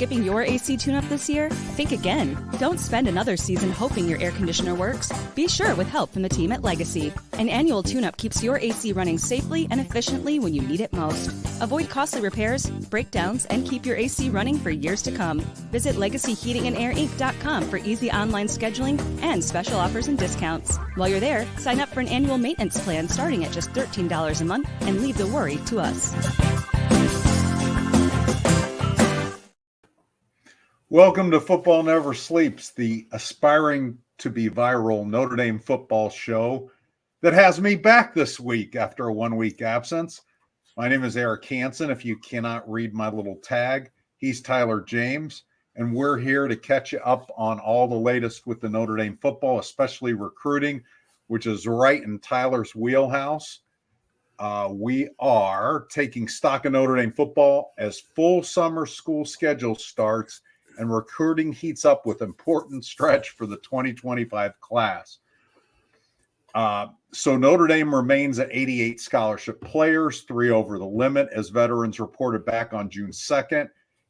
skipping your AC tune-up this year? Think again. Don't spend another season hoping your air conditioner works. Be sure with help from the team at Legacy. An annual tune-up keeps your AC running safely and efficiently when you need it most. Avoid costly repairs, breakdowns, and keep your AC running for years to come. Visit LegacyHeatingandAirInc.com for easy online scheduling and special offers and discounts. While you're there, sign up for an annual maintenance plan starting at just $13 a month and leave the worry to us. Welcome to Football Never Sleeps, the aspiring to be viral Notre Dame football show that has me back this week after a 1-week absence. My name is Eric Hansen. If you cannot read my little tag, he's Tyler James, and we're here to catch you up on all the latest with the Notre Dame football, especially recruiting, which is right in Tyler's wheelhouse. We are taking stock of Notre Dame football as full summer school schedule starts and recruiting heats up with important stretch for the 2025 class. So Notre Dame remains at 88 scholarship players, 3 over the limit, as veterans reported back on June 2nd.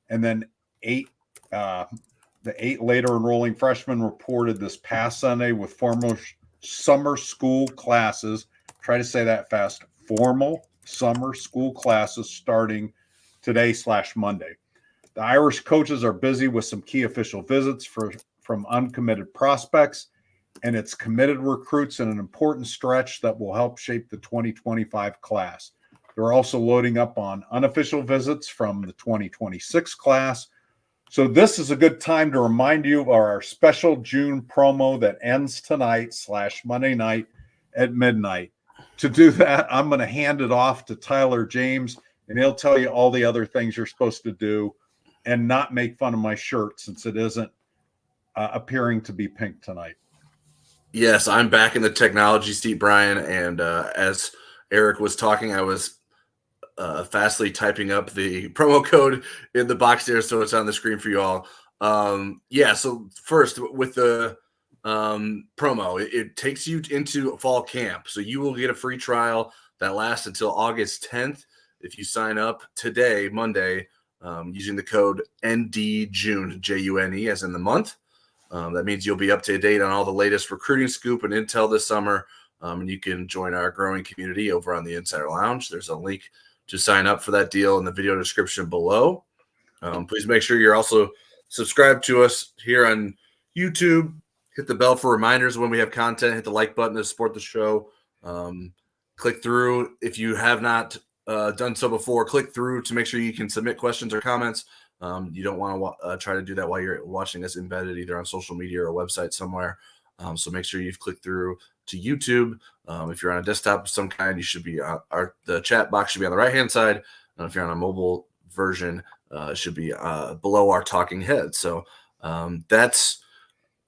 And then the 8 later enrolling freshmen reported this past Sunday with formal summer school classes. Try to say that fast. Formal summer school classes starting today/Monday. The Irish coaches are busy with some key official visits from uncommitted prospects, and it's committed recruits in an important stretch that will help shape the 2025 class. They're also loading up on unofficial visits from the 2026 class. So this is a good time to remind you of our special June promo that ends tonight/Monday night at midnight. To do that, I'm going to hand it off to Tyler James, and he'll tell you all the other things you're supposed to do and not make fun of my shirt since it isn't appearing to be pink tonight. Yes, I'm back in the technology seat, Brian, and as Eric was talking, I was fastly typing up the promo code in the box there, so it's on the screen for you all. So first, with the promo, it takes you into fall camp, so you will get a free trial that lasts until August 10th if you sign up today, Monday, using the code NDJUNE, June, as in the month. That means you'll be up to date on all the latest recruiting scoop and intel this summer, and you can join our growing community over on the Insider Lounge. There's a link to sign up for that deal in the video description below. Please make sure you're also subscribed to us here on YouTube. Hit the bell for reminders when we have content. Hit the like button to support the show. Click through if you have not done so before. Click through to make sure you can submit questions or comments. You don't want to try to do that while you're watching us embedded either on social media or a website somewhere. So make sure you've clicked through to YouTube. If you're on a desktop of some kind, you should be the chat box should be on the right hand side. And if you're on a mobile version, it should be below our talking head. So that's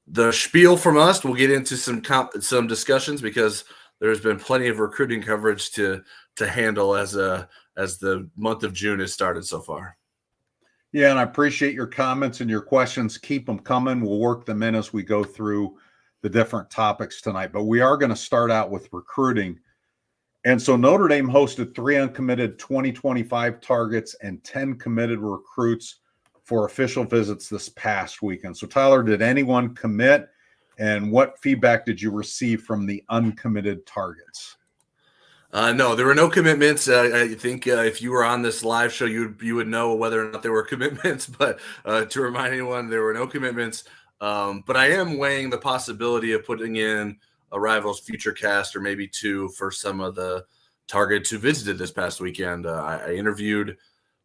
the spiel from us. We'll get into some discussions because there's been plenty of recruiting coverage to handle as the month of June has started so far. Yeah, and I appreciate your comments and your questions. Keep them coming. We'll work them in as we go through the different topics tonight. But we are going to start out with recruiting. And so Notre Dame hosted 3 uncommitted 2025 targets and 10 committed recruits for official visits this past weekend. So Tyler, did anyone commit? And what feedback did you receive from the uncommitted targets? No, there were no commitments. I think if you were on this live show, you would know whether or not there were commitments. But to remind anyone, there were no commitments. But I am weighing the possibility of putting in a Rivals future cast or maybe 2 for some of the targets who visited this past weekend. I interviewed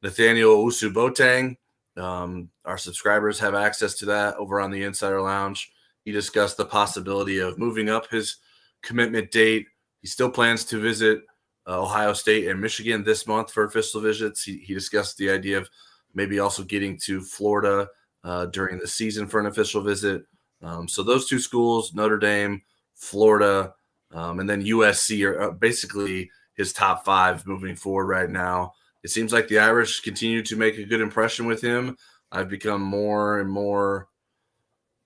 Nathaniel Usu-Boateng. Our subscribers have access to that over on the Insider Lounge. He discussed the possibility of moving up his commitment date. He still plans to visit Ohio State and Michigan this month for official visits. He discussed the idea of maybe also getting to Florida during the season for an official visit. So those 2 schools, Notre Dame, Florida, and then USC are basically his top 5 moving forward right now. It seems like the Irish continue to make a good impression with him. I've become more and more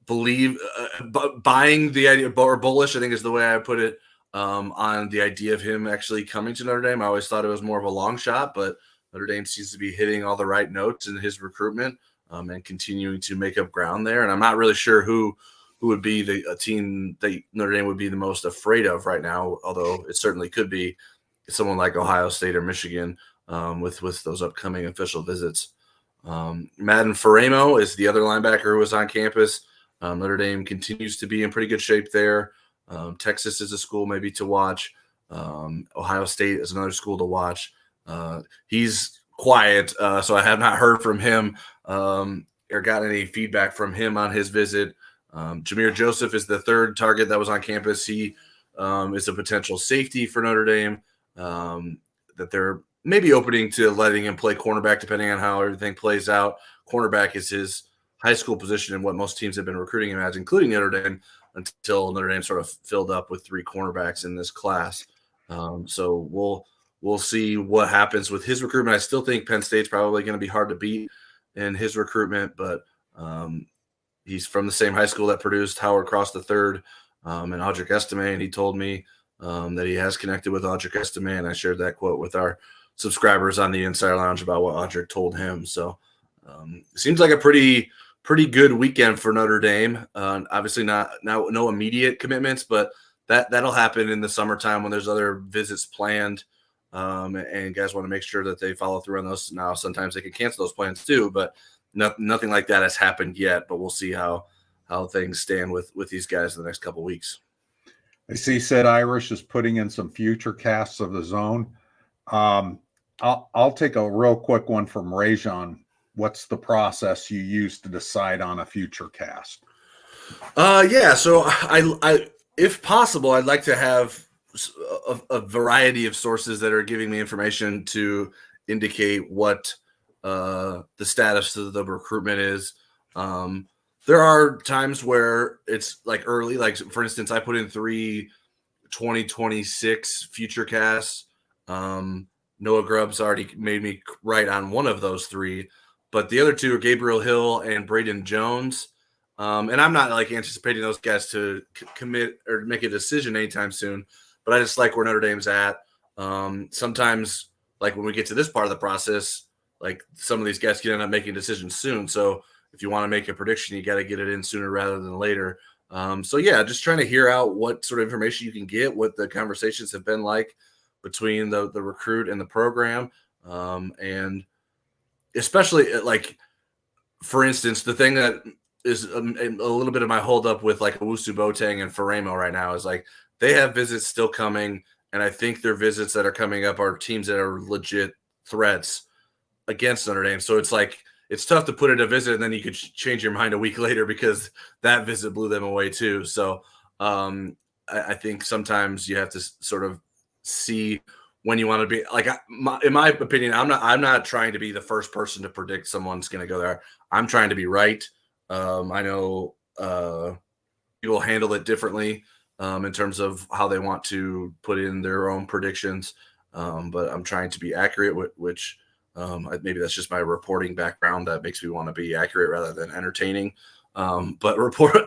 buying the idea, or bullish, I think is the way I put it, on the idea of him actually coming to Notre Dame. I always thought it was more of a long shot, but Notre Dame seems to be hitting all the right notes in his recruitment. and continuing to make up ground there. And I'm not really sure who would be a team that Notre Dame would be the most afraid of right now, although it certainly could be someone like Ohio State or Michigan with those upcoming official visits. Madden Faremo is the other linebacker who was on campus. Notre Dame continues to be in pretty good shape there. Texas is a school maybe to watch. Ohio State is another school to watch. He's quiet, so I have not heard from him or gotten any feedback from him on his visit. Jahmir Joseph is the third target that was on campus. He is a potential safety for Notre Dame that they're maybe opening to letting him play cornerback depending on how everything plays out. Cornerback is his high school position and what most teams have been recruiting him as, including Notre Dame, until Notre Dame sort of filled up with 3 cornerbacks in this class. So we'll see what happens with his recruitment. I still think Penn State's probably going to be hard to beat in his recruitment, but he's from the same high school that produced Howard Cross III and Audric Estime, and he told me that he has connected with Audric Estime, and I shared that quote with our subscribers on the Insider Lounge about what Audric told him. So it seems like a pretty good weekend for Notre Dame. Obviously no immediate commitments, but that'll happen in the summertime when there's other visits planned. And guys want to make sure that they follow through on those. Now, sometimes they can cancel those plans too, but nothing like that has happened yet. But we'll see how things stand with these guys in the next couple of weeks. I see Sid Irish is putting in some future casts of the zone. I'll take a real quick one from Rajon. What's the process you use to decide on a future cast? Yeah, so I if possible, I'd like to have a variety of sources that are giving me information to indicate what the status of the recruitment is. There are times where it's like early, like for instance, I put in 3 2026 future casts. Noah Grubb's already made me right on one of those 3, but the other 2 are Gabriel Hill and Braden Jones. And I'm not like anticipating those guys to commit or make a decision anytime soon, but I just like where Notre Dame's at. Sometimes, like when we get to this part of the process, like some of these guys can end up making decisions soon. So if you want to make a prediction, you got to get it in sooner rather than later. So yeah, just trying to hear out what sort of information you can get, what the conversations have been like between the recruit and the program. And especially like, for instance, the thing that is a little bit of my holdup with like Owusu Boateng and Faremo right now is like they have visits still coming, and I think their visits that are coming up are teams that are legit threats against Notre Dame. So it's like it's tough to put in a visit and then you could change your mind a week later because that visit blew them away too. So I think sometimes you have to sort of see when you want to be like, in my opinion, I'm not trying to be the first person to predict someone's going to go there. I'm trying to be right. I know people handle it differently in terms of how they want to put in their own predictions. But I'm trying to be accurate, which maybe that's just my reporting background that makes me want to be accurate rather than entertaining. But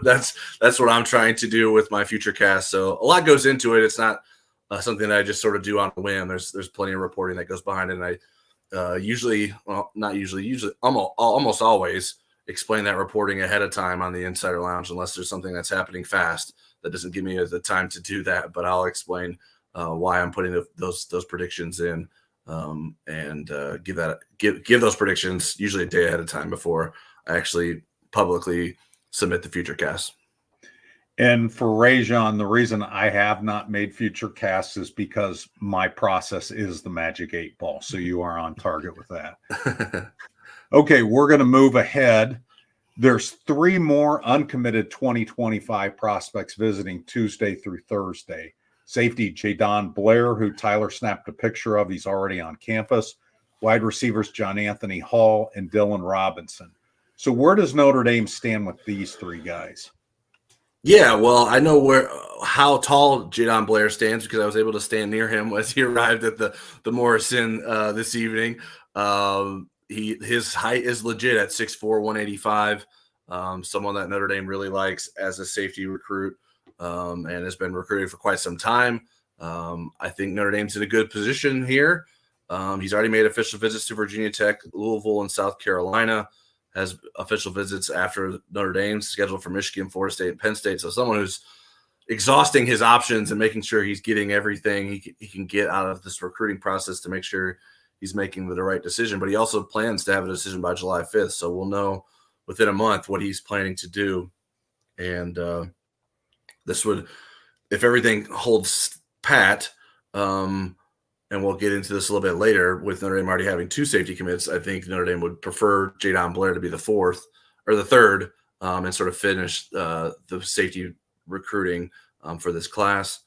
that's what I'm trying to do with my future cast. So a lot goes into it. It's not something that I just sort of do on a whim. There's plenty of reporting that goes behind it. And I usually almost always explain that reporting ahead of time on the Insider Lounge, unless there's something that's happening fast that doesn't give me the time to do that. But I'll explain why I'm putting those predictions in and give those predictions usually a day ahead of time before I actually publicly submit the future cast. And for Rajon, the reason I have not made future casts is because my process is the Magic 8 Ball. So you are on target with that. Okay, we're going to move ahead. There's 3 more uncommitted 2025 prospects visiting Tuesday through Thursday. Safety Jadon Blair, who Tyler snapped a picture of. He's already on campus. Wide receivers John Anthony Hall and Dylan Robinson. So where does Notre Dame stand with these 3 guys? Yeah, well, I know how tall Jadon Blair stands because I was able to stand near him as he arrived at the Morrison this evening. His height is legit at 6'4", 185. Someone that Notre Dame really likes as a safety recruit and has been recruiting for quite some time. I think Notre Dame's in a good position here. He's already made official visits to Virginia Tech, Louisville, and South Carolina. has official visits after Notre Dame, scheduled for Michigan, Florida State, and Penn State. So someone who's exhausting his options and making sure he's getting everything he can get out of this recruiting process to make sure he's making the right decision. But he also plans to have a decision by July 5th. So we'll know within a month what he's planning to do. And this would, if everything holds pat, and we'll get into this a little bit later, with Notre Dame already having 2 safety commits, I think Notre Dame would prefer Jadon Blair to be the 4th or the 3rd, and sort of finish the safety recruiting for this class.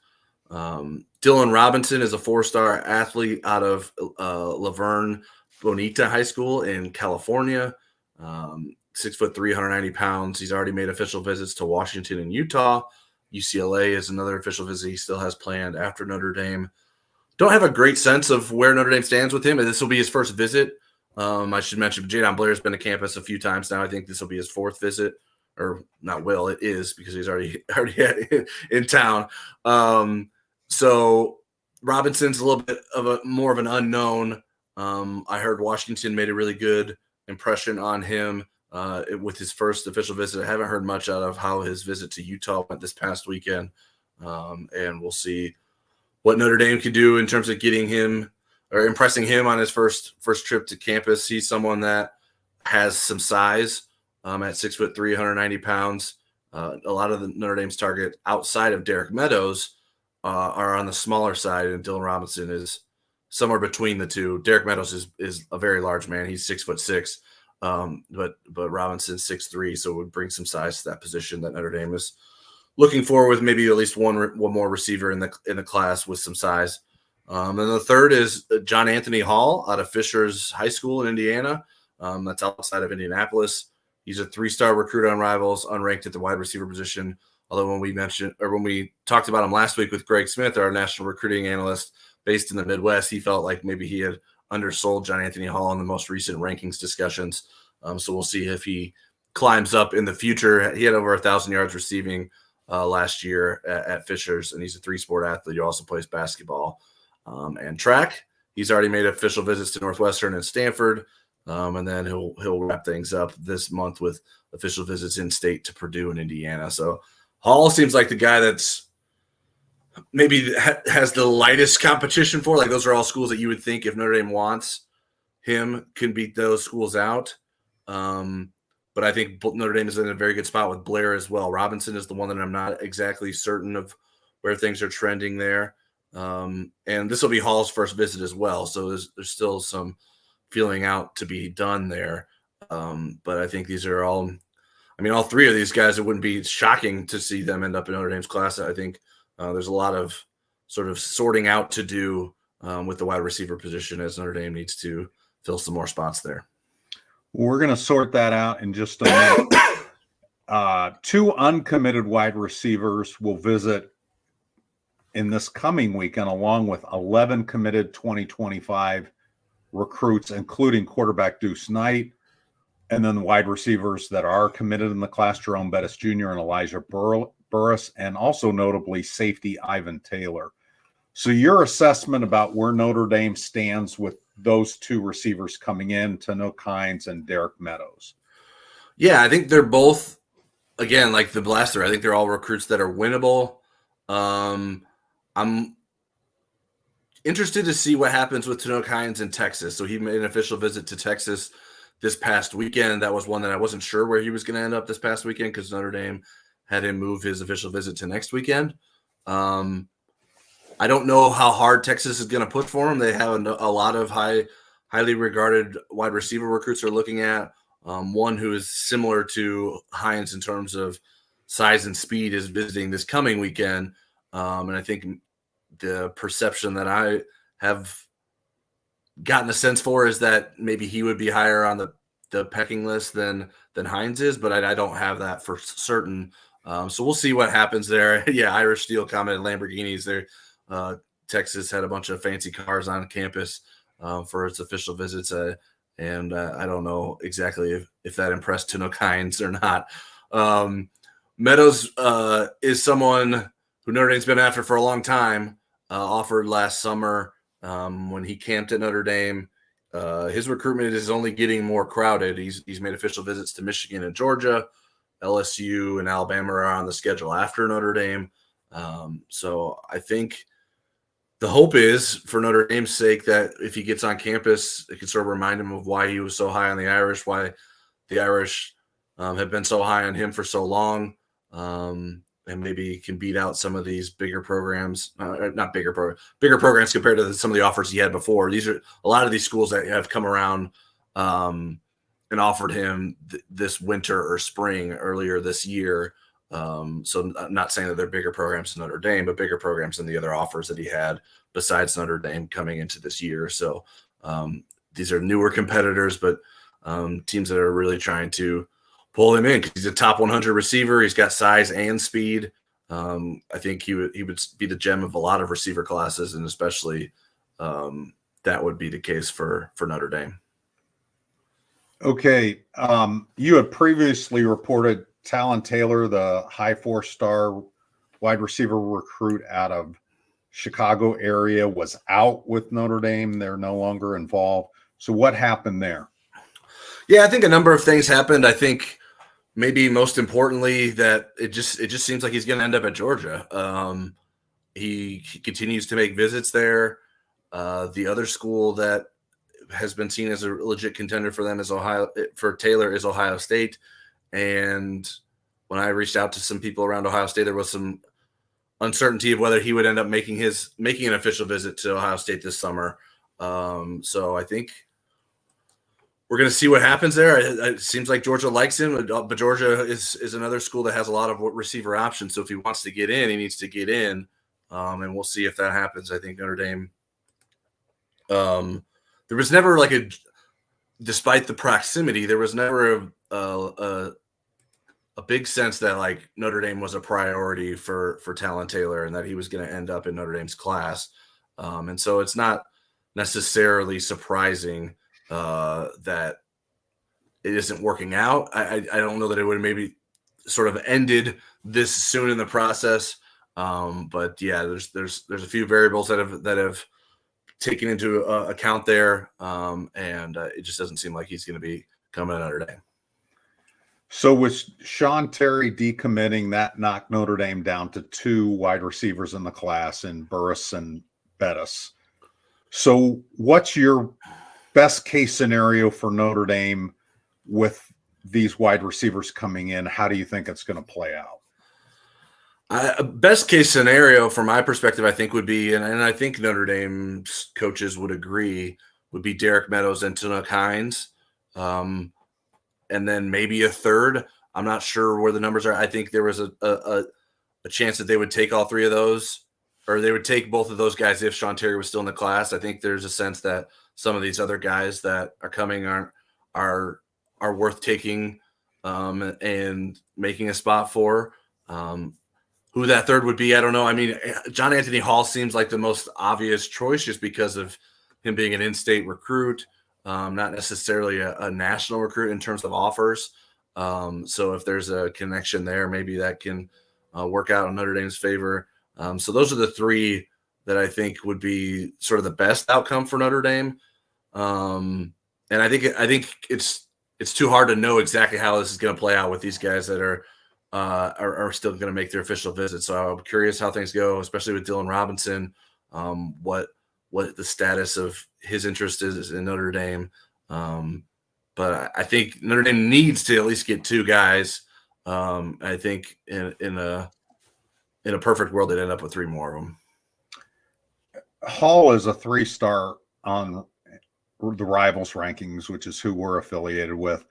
Dylan Robinson is a 4-star athlete out of Laverne Bonita High School in California. 6'3", 190 pounds. He's already made official visits to Washington and Utah. UCLA is another official visit he still has planned after Notre Dame. Don't have a great sense of where Notre Dame stands with him, and this will be his first visit. I should mention Jadon Blair has been to campus a few times now. I think this will be his 4th visit, or not will, it is, because he's already in town. So Robinson's a little bit of more of an unknown. I heard Washington made a really good impression on him with his first official visit. I haven't heard much out of how his visit to Utah went this past weekend, and we'll see what Notre Dame can do in terms of getting him or impressing him on his first trip to campus. He's someone that has some size at 6'3", 190 pounds. A lot of the Notre Dame's target outside of Derek Meadows are on the smaller side, and Dylan Robinson is somewhere between the two. Derek Meadows is a very large man. He's 6'6", but Robinson's 6'3", so it would bring some size to that position that Notre Dame is looking for, with maybe at least one more receiver in the class with some size. And the 3rd is John Anthony Hall out of Fishers High School in Indiana. That's outside of Indianapolis. He's a 3-star recruit on Rivals, unranked at the wide receiver position. Although when we talked about him last week with Greg Smith, our national recruiting analyst based in the Midwest, he felt like maybe he had undersold John Anthony Hall in the most recent rankings discussions. So we'll see if he climbs up in the future. He had over 1,000 yards receiving last year at Fishers, and he's a 3-sport athlete. He also plays basketball and track. He's already made official visits to Northwestern and Stanford, and then he'll wrap things up this month with official visits in state to Purdue and Indiana. So Hall seems like the guy that's maybe has the lightest competition for. Like, those are all schools that you would think, if Notre Dame wants him, can beat those schools out. But I think Notre Dame is in a very good spot with Blair as well. Robinson is the one that I'm not exactly certain of where things are trending there. And this will be Hall's first visit as well. So there's still some feeling out to be done there. But I think these are all – all 3 of these guys, it wouldn't be shocking to see them end up in Notre Dame's class. I think there's a lot of sort of sorting out to do with the wide receiver position, as Notre Dame needs to fill some more spots there. We're going to sort that out in just a minute. 2 uncommitted wide receivers will visit in this coming weekend, along with 11 committed 2025 recruits, including quarterback Deuce Knight, and then the wide receivers that are committed in the class, Jerome Bettis Jr. and Elijah Burris, and also notably safety Ivan Taylor. So your assessment about where Notre Dame stands with those 2 receivers coming in, Tanook Hines and Derek Meadows? Yeah, I think they're both, again, like the blaster. I think they're all recruits that are winnable. I'm interested to see what happens with Tanook Hines in Texas. So he made an official visit to Texas this past weekend. That was one that I wasn't sure where he was going to end up this past weekend, because Notre Dame had him move his official visit to next weekend. I don't know how hard Texas is going to put for him. They have a lot of highly regarded wide receiver recruits are looking at. One who is similar to Hines in terms of size and speed is visiting this coming weekend. And I think the perception that I have gotten a sense for is that maybe he would be higher on the pecking list than Hines is, but I don't have that for certain. So we'll see what happens there. Yeah, Irish Steel commented Lamborghinis there. Texas had a bunch of fancy cars on campus for its official visits, and I don't know exactly if that impressed Tanook Hines or not. Meadows is someone who Notre Dame's been after for a long time, offered last summer when he camped at Notre Dame. his recruitment is only getting more crowded. He's made official visits to Michigan and Georgia. LSU and Alabama are on the schedule after Notre Dame. So I think the hope is, for Notre Dame's sake, that if he gets on campus, it can sort of remind him of why he was so high on the Irish, why the Irish have been so high on him for so long, and maybe he can beat out some of these bigger programs, not bigger programs compared to some of the offers he had before. These are a lot of these schools that have come around and offered him this winter or spring earlier this year. So I'm not saying that they're bigger programs than Notre Dame, but bigger programs than the other offers that he had besides Notre Dame coming into this year. So these are newer competitors, but teams that are really trying to pull him in because he's a top 100 receiver. He's got size and speed. I think he would be the gem of a lot of receiver classes, and especially that would be the case for Notre Dame. Okay. You had previously reported Talon Taylor, the high 4-star wide receiver recruit out of Chicago area, was out with Notre Dame. They're no longer involved. So what happened there? Yeah, I think a number of things happened. I think maybe most importantly that it just seems like he's going to end up at Georgia. He continues to make visits there. The other school that has been seen as a legit contender for them is Ohio State. And when I reached out to some people around Ohio State, there was some uncertainty of whether he would end up making an official visit to Ohio State this summer. So I think we're going to see what happens there. It seems like Georgia likes him, but Georgia is another school that has a lot of receiver options. So if he wants to get in, he needs to get in. And we'll see if that happens. I think Notre Dame, there was never despite the proximity, there was never a big sense that like Notre Dame was a priority for Talon Taylor and that he was going to end up in Notre Dame's class. And so it's not necessarily surprising that it isn't working out. I don't know that it would have maybe sort of ended this soon in the process. But yeah, there's a few variables that have taken into account there. And it just doesn't seem like he's going to be coming to Notre Dame. So with Sean Terry decommitting, that knocked Notre Dame down to 2 wide receivers in the class in Burris and Bettis. So what's your best case scenario for Notre Dame with these wide receivers coming in? How do you think it's going to play out? Best case scenario from my perspective, I think would be, and I think Notre Dame's coaches would agree, would be Derek Meadows and Tunuk Hines. And then maybe a third. I'm not sure where the numbers are. I think there was a chance that they would take all 3 of those, or they would take both of those guys if Sean Terry was still in the class. I think there's a sense that some of these other guys that are coming are worth taking and making a spot for. Who that third would be, I don't know. I mean, John Anthony Hall seems like the most obvious choice just because of him being an in-state recruit, not necessarily a national recruit in terms of offers. So if there's a connection there, maybe that can work out in Notre Dame's favor. So those are the 3 that I think would be sort of the best outcome for Notre Dame. And I think it's too hard to know exactly how this is going to play out with these guys that are still going to make their official visit. So I'm curious how things go, especially with Dylan Robinson, what the status of his interest is in Notre Dame. But I think Notre Dame needs to at least get 2 guys. I think in a perfect world, they'd end up with 3 more of them. Hall is a 3-star on the Rivals rankings, which is who we're affiliated with.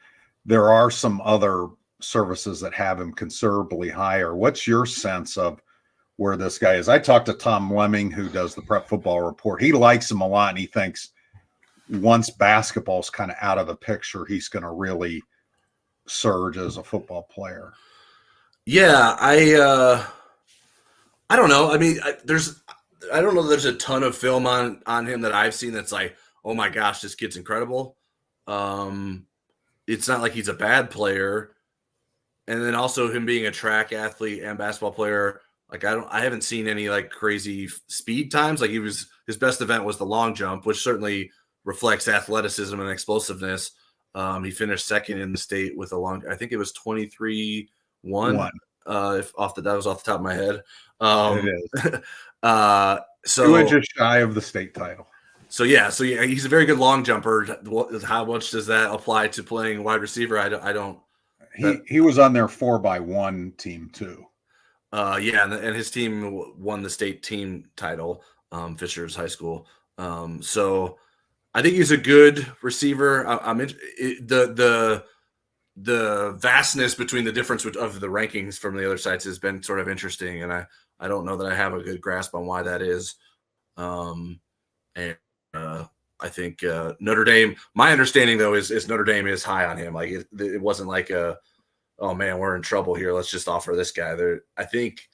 There are some other services that have him considerably higher. What's your sense of where this guy is? I talked to Tom Lemming, who does the Prep Football Report. He likes him a lot, and he thinks once basketball's kind of out of the picture, he's going to really surge as a football player. Yeah, I don't know. I mean, I don't know there's a ton of film on him that I've seen that's like, oh my gosh, this kid's incredible. It's not like he's a bad player. And then also him being a track athlete and basketball player, like I haven't seen any like crazy speed times. Like his best event was the long jump, which certainly reflects athleticism and explosiveness. He finished second in the state with I think it was 23-1. If that was off the top of my head. It is. So 2 inches shy of the state title. So yeah, he's a very good long jumper. How much does that apply to playing wide receiver? I don't. He was on their 4x1 team too. And his team won the state team title, Fishers High School. So I think he's a good receiver. The vastness between the difference of the rankings from the other sites has been sort of interesting, and I don't know that I have a good grasp on why that is. I think Notre Dame. My understanding though is Notre Dame is high on him. Like it wasn't like oh man, we're in trouble here. Let's just offer this guy. I think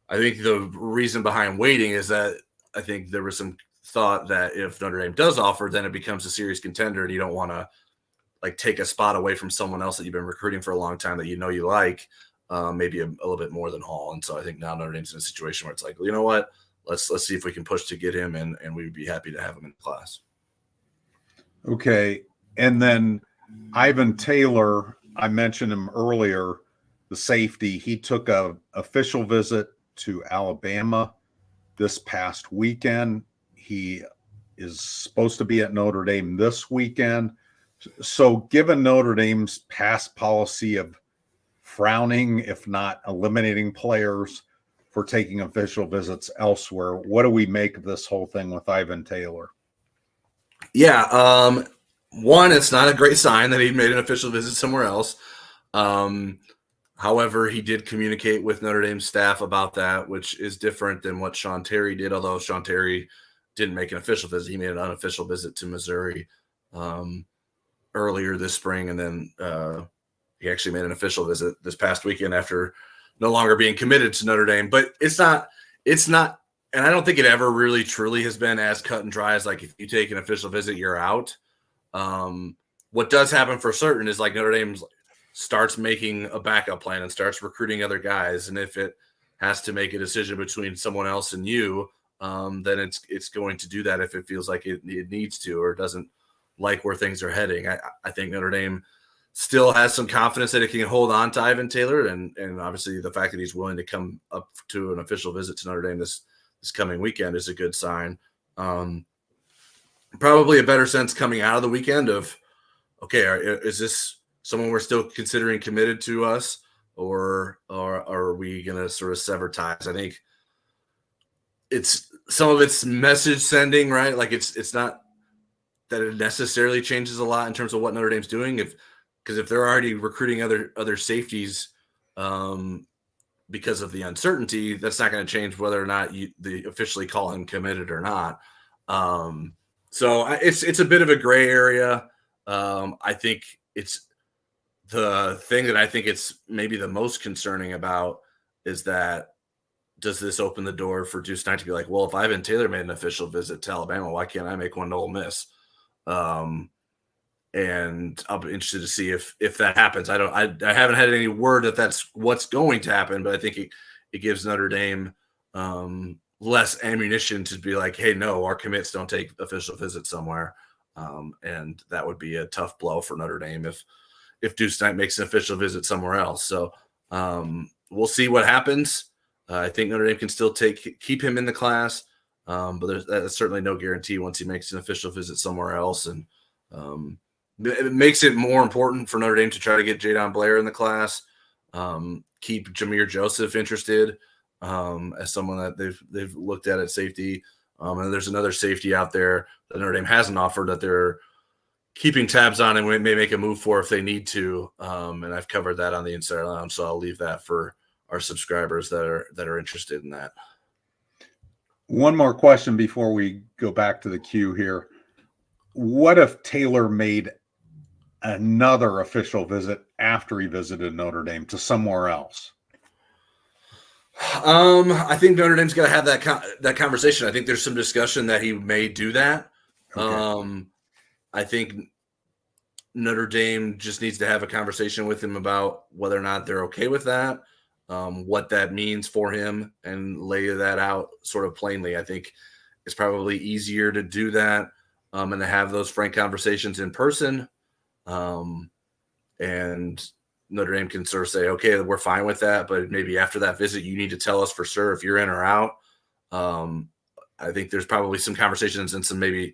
the reason behind waiting is that I think there was some thought that if Notre Dame does offer, then it becomes a serious contender, and you don't want to like take a spot away from someone else that you've been recruiting for a long time that you like, maybe a little bit more than Hall. And so I think now Notre Dame's in a situation where it's like, well, you know what? Let's see if we can push to get him, and we'd be happy to have him in class. Okay, and then Ivan Taylor, I mentioned him earlier, the safety. He took a official visit to Alabama this past weekend. He is supposed to be at Notre Dame this weekend. So given Notre Dame's past policy of frowning, if not eliminating players for taking official visits elsewhere, what do we make of this whole thing with Ivan Taylor? Yeah, one, it's not a great sign that he made an official visit somewhere else. However, he did communicate with Notre Dame staff about that, which is different than what Sean Terry did, although Sean Terry didn't make an official visit. He made an unofficial visit to Missouri earlier this spring, and then he actually made an official visit this past weekend after no longer being committed to Notre Dame. But it's not, and I don't think it ever really truly has been as cut and dry as like if you take an official visit, you're out. What does happen for certain is like Notre Dame starts making a backup plan and starts recruiting other guys. And if it has to make a decision between someone else and you, then it's going to do that if it feels like it needs to or doesn't like where things are heading. I think Notre Dame still has some confidence that it can hold on to Ivan Taylor, and obviously the fact that he's willing to come up to an official visit to Notre Dame this coming weekend is a good sign. Probably a better sense coming out of the weekend of, okay, is this someone we're still considering committed to us, or are we going to sort of sever ties? I think it's some of it's message sending, right? Like it's not that it necessarily changes a lot in terms of what Notre Dame's doing. Because if they're already recruiting other safeties because of the uncertainty, that's not going to change whether or not they officially call him committed or not. So it's a bit of a gray area. I think it's the thing that I think it's maybe the most concerning about is that does this open the door for Deuce Knight to be like, well, if Ivan Taylor made an official visit to Alabama, why can't I make one to Ole Miss? And I'll be interested to see if that happens. I haven't had any word that that's what's going to happen, but I think it gives Notre Dame less ammunition to be like, hey, no, our commits don't take official visits somewhere. And that would be a tough blow for Notre Dame if Deuce Knight makes an official visit somewhere else. So we'll see what happens. I think Notre Dame can still keep him in the class, but there's certainly no guarantee once he makes an official visit somewhere else. And it makes it more important for Notre Dame to try to get Jadon Blair in the class, keep Jahmir Joseph interested as someone that they've looked at safety. And there's another safety out there that Notre Dame hasn't offered that they're keeping tabs on and may make a move for if they need to. And I've covered that on the Insider Lounge, so I'll leave that for our subscribers that are interested in that. One more question before we go back to the queue here. What if Taylor made another official visit after he visited Notre Dame to somewhere else? I think Notre Dame's got to have that conversation. I think there's some discussion that he may do that. Okay. I think Notre Dame just needs to have a conversation with him about whether or not they're okay with that, what that means for him, and lay that out sort of plainly. I think it's probably easier to do that and to have those frank conversations in person. And Notre Dame can sort of say, okay, we're fine with that, but maybe after that visit, you need to tell us for sure if you're in or out. I think there's probably some conversations and some maybe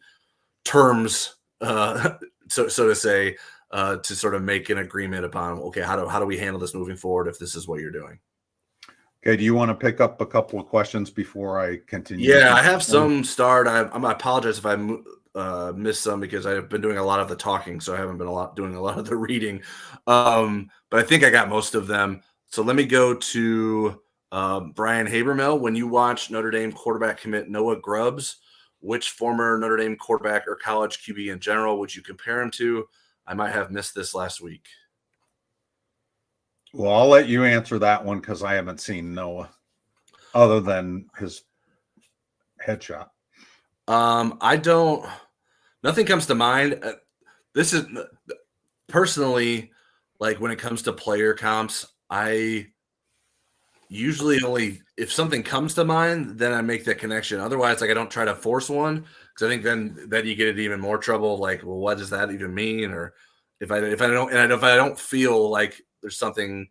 terms, so to say, to sort of make an agreement upon, okay, how do we handle this moving forward if this is what you're doing? Okay, do you want to pick up a couple of questions before I continue? Yeah, I have some starred. I apologize if I missed some because I've been doing a lot of the talking, so I haven't been doing a lot of the reading. But I think I got most of them. So let me go to Brian Habermill. When you watch Notre Dame quarterback commit Noah Grubbs, which former Notre Dame quarterback or college QB in general would you compare him to? I might have missed this last week. Well, I'll let you answer that one because I haven't seen Noah other than his headshot. Nothing comes to mind. This is personally, like when it comes to player comps, I usually only, if something comes to mind, then I make that connection. Otherwise, like I don't try to force one because I think then you get into even more trouble. Like, well, what does that even mean? Or if I don't feel like there's something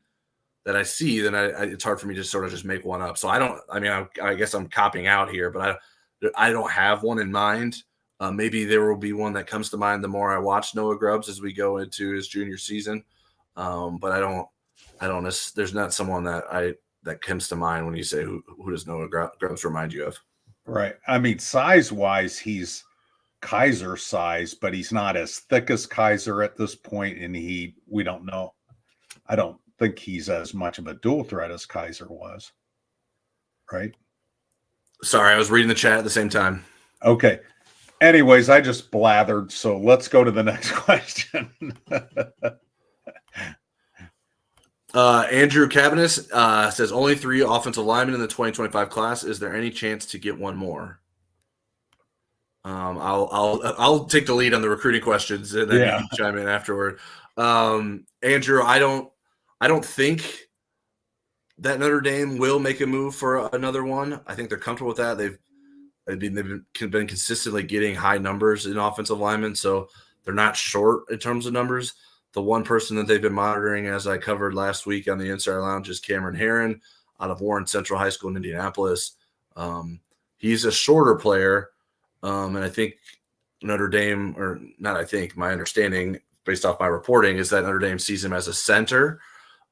that I see, then it's hard for me to sort of just make one up. So I guess I'm copying out here, but I don't have one in mind. Maybe there will be one that comes to mind the more I watch Noah Grubbs as we go into his junior season. But I don't. There's not someone that comes to mind when you say who does Noah Grubbs remind you of? Right. I mean, size-wise, he's Kaiser size, but he's not as thick as Kaiser at this point, and we don't know. I don't think he's as much of a dual threat as Kaiser was. Right? Sorry, I was reading the chat at the same time. Okay. Anyways, I just blathered, so let's go to the next question. Andrew Cabanis says only 3 offensive linemen in the 2025 class. Is there any chance to get one more? I'll take the lead on the recruiting questions and then you can chime in afterward. Andrew, I don't think that Notre Dame will make a move for another one. I think they're comfortable with that. They've been consistently getting high numbers in offensive linemen, so they're not short in terms of numbers. The one person that they've been monitoring, as I covered last week on the Insider Lounge, is Cameron Herron out of Warren Central High School in Indianapolis. He's a shorter player, and I think Notre Dame, or not I think, my understanding based off my reporting is that Notre Dame sees him as a center.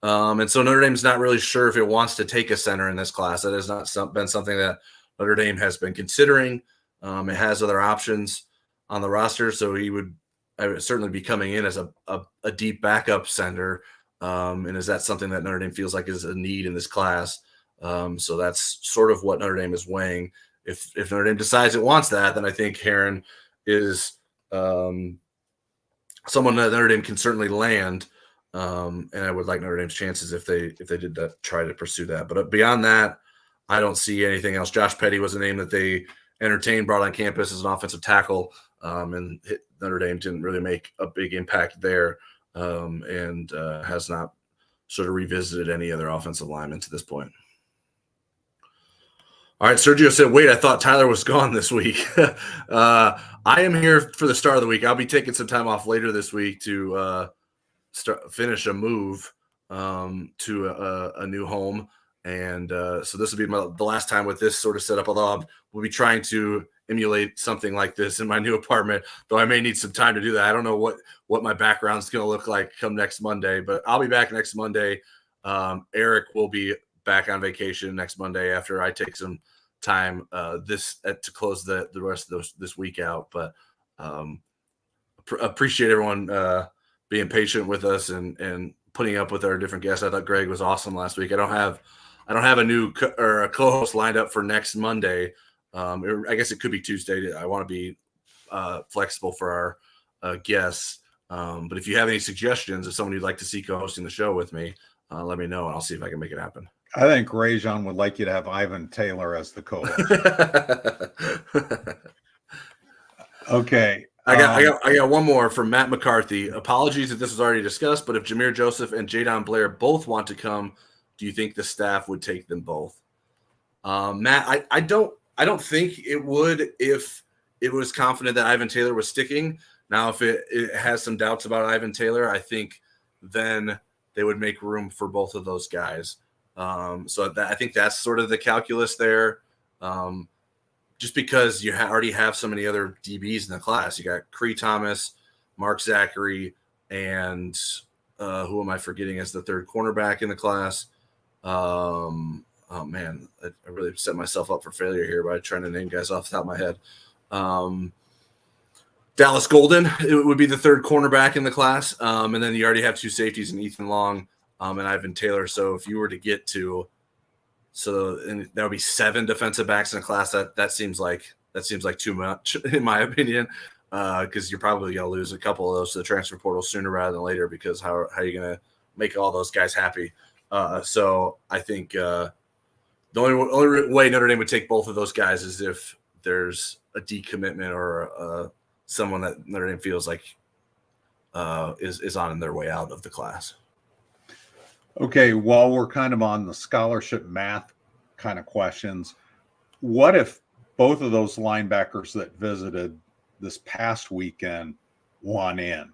And so Notre Dame's not really sure if it wants to take a center in this class. That has not been something that Notre Dame has been considering. It has other options on the roster, so I would certainly be coming in as a deep backup center. And is that something that Notre Dame feels like is a need in this class? So that's sort of what Notre Dame is weighing. If Notre Dame decides it wants that, then I think Herron is someone that Notre Dame can certainly land. And I would like Notre Dame's chances if they did that, try to pursue that. But beyond that, I don't see anything else. Josh Petty was a name that they entertained, brought on campus as an offensive tackle, and Notre Dame didn't really make a big impact there, and has not sort of revisited any other offensive linemen to this point. All right, Sergio said, wait, I thought Tyler was gone this week. I am here for the start of the week. I'll be taking some time off later this week to finish a move to a new home. And so this will be the last time with this sort of setup, although we'll be trying to emulate something like this in my new apartment, though I may need some time to do that. I don't know what my background is going to look like come next Monday, but I'll be back next Monday. Eric will be back on vacation next Monday after I take some time to close the rest of this week out. But appreciate everyone being patient with us and putting up with our different guests. I thought Greg was awesome last week. I don't have a new or a co-host lined up for next Monday. I guess it could be Tuesday. I want to be flexible for our guests. But if you have any suggestions of someone you'd like to see co-hosting the show with me, let me know and I'll see if I can make it happen. I think Rajon would like you to have Ivan Taylor as the co-host. Okay. I got one more from Matt McCarthy. Apologies if this was already discussed, but if Jahmir Joseph and Jadon Blair both want to come, do you think the staff would take them both? Matt, I don't think it would if it was confident that Ivan Taylor was sticking. Now, if it has some doubts about Ivan Taylor, I think then they would make room for both of those guys. I think that's sort of the calculus there. Just because you already have so many other DBs in the class. You got Cree Thomas, Mark Zachary, and who am I forgetting as the third cornerback in the class? Oh, man, I really set myself up for failure here by trying to name guys off the top of my head. Dallas Golden, it would be the third cornerback in the class. And then you already have two safeties in Ethan Long and Ivan Taylor. So if you were to get to and there would be 7 defensive backs in the class, that seems like too much, in my opinion, because you're probably going to lose a couple of those to the transfer portal sooner rather than later, because how are you going to make all those guys happy? So I think the only way Notre Dame would take both of those guys is if there's a decommitment or someone that Notre Dame feels like is on their way out of the class. Okay, while we're kind of on the scholarship math kind of questions, what if both of those linebackers that visited this past weekend want in?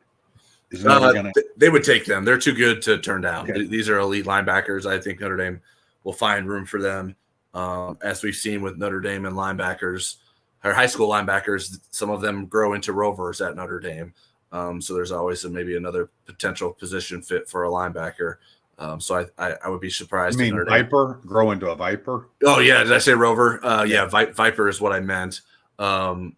They would take them. They're too good to turn down. Okay. These are elite linebackers. I think Notre Dame will find room for them. As we've seen with Notre Dame and linebackers, or high school linebackers, some of them grow into rovers at Notre Dame. So there's always maybe another potential position fit for a linebacker. So I would be surprised. You mean Viper? Grow into a Viper? Oh yeah, did I say Rover? Yeah, Viper is what I meant. I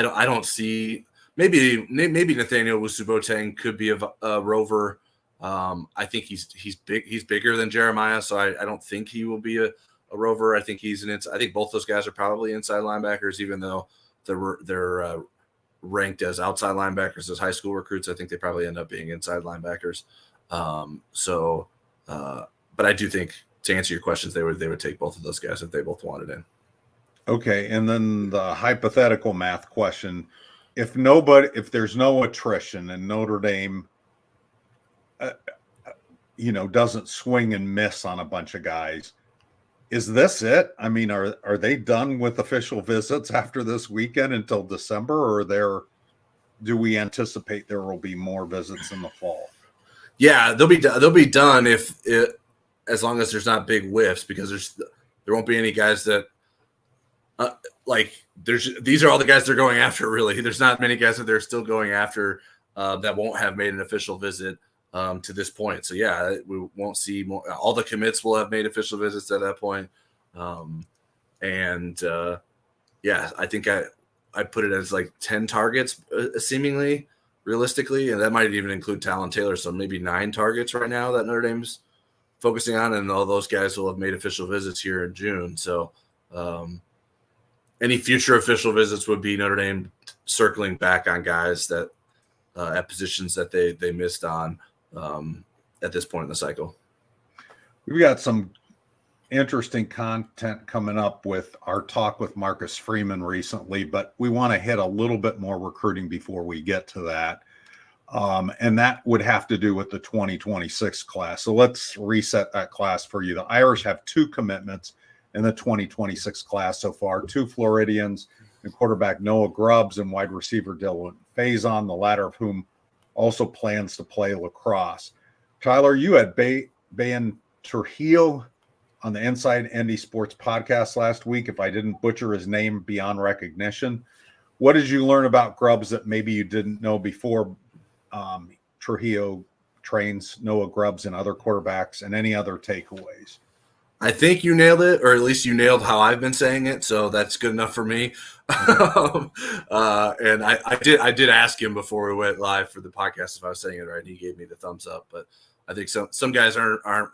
don't see. Maybe Nathaniel Wusu-Boateng could be a Rover. I think he's big. He's bigger than Jeremiah, so I don't think he will be a Rover. I think I think both those guys are probably inside linebackers, even though they're ranked as outside linebackers as high school recruits. I think they probably end up being inside linebackers. But I do think, to answer your questions, they would take both of those guys if they both wanted in. Okay, and then the hypothetical math question: if there's no attrition and Notre Dame, doesn't swing and miss on a bunch of guys, is this it? I mean, are they done with official visits after this weekend until December, or do we anticipate there will be more visits in the fall? Yeah, they'll be done as long as there's not big whiffs, because there won't be any guys that these are all the guys they're going after. Really, there's not many guys that they're still going after that won't have made an official visit to this point. So yeah, we won't see more. All the commits will have made official visits at that point. Yeah, I think I put it as like 10 targets seemingly. Realistically, and that might even include Talon Taylor, so maybe 9 targets right now that Notre Dame's focusing on, and all those guys will have made official visits here in June. So any future official visits would be Notre Dame circling back on guys that at positions that they missed on at this point in the cycle. We've got some interesting content coming up with our talk with Marcus Freeman recently, but we want to hit a little bit more recruiting before we get to that. And that would have to do with the 2026 class. So let's reset that class for you. The Irish have 2 commitments in the 2026 class so far, 2 Floridians and quarterback Noah Grubbs and wide receiver Dylan Faison, the latter of whom also plans to play lacrosse. Tyler, you had Bayan Trujillo on the Inside ND Sports podcast last week, if I didn't butcher his name beyond recognition. What did you learn about Grubbs that maybe you didn't know before Trujillo trains Noah Grubbs and other quarterbacks, and any other takeaways? I think you nailed it, or at least you nailed how I've been saying it, so that's good enough for me. And I did ask him before we went live for the podcast if I was saying it right, and he gave me the thumbs up. But I think some guys aren't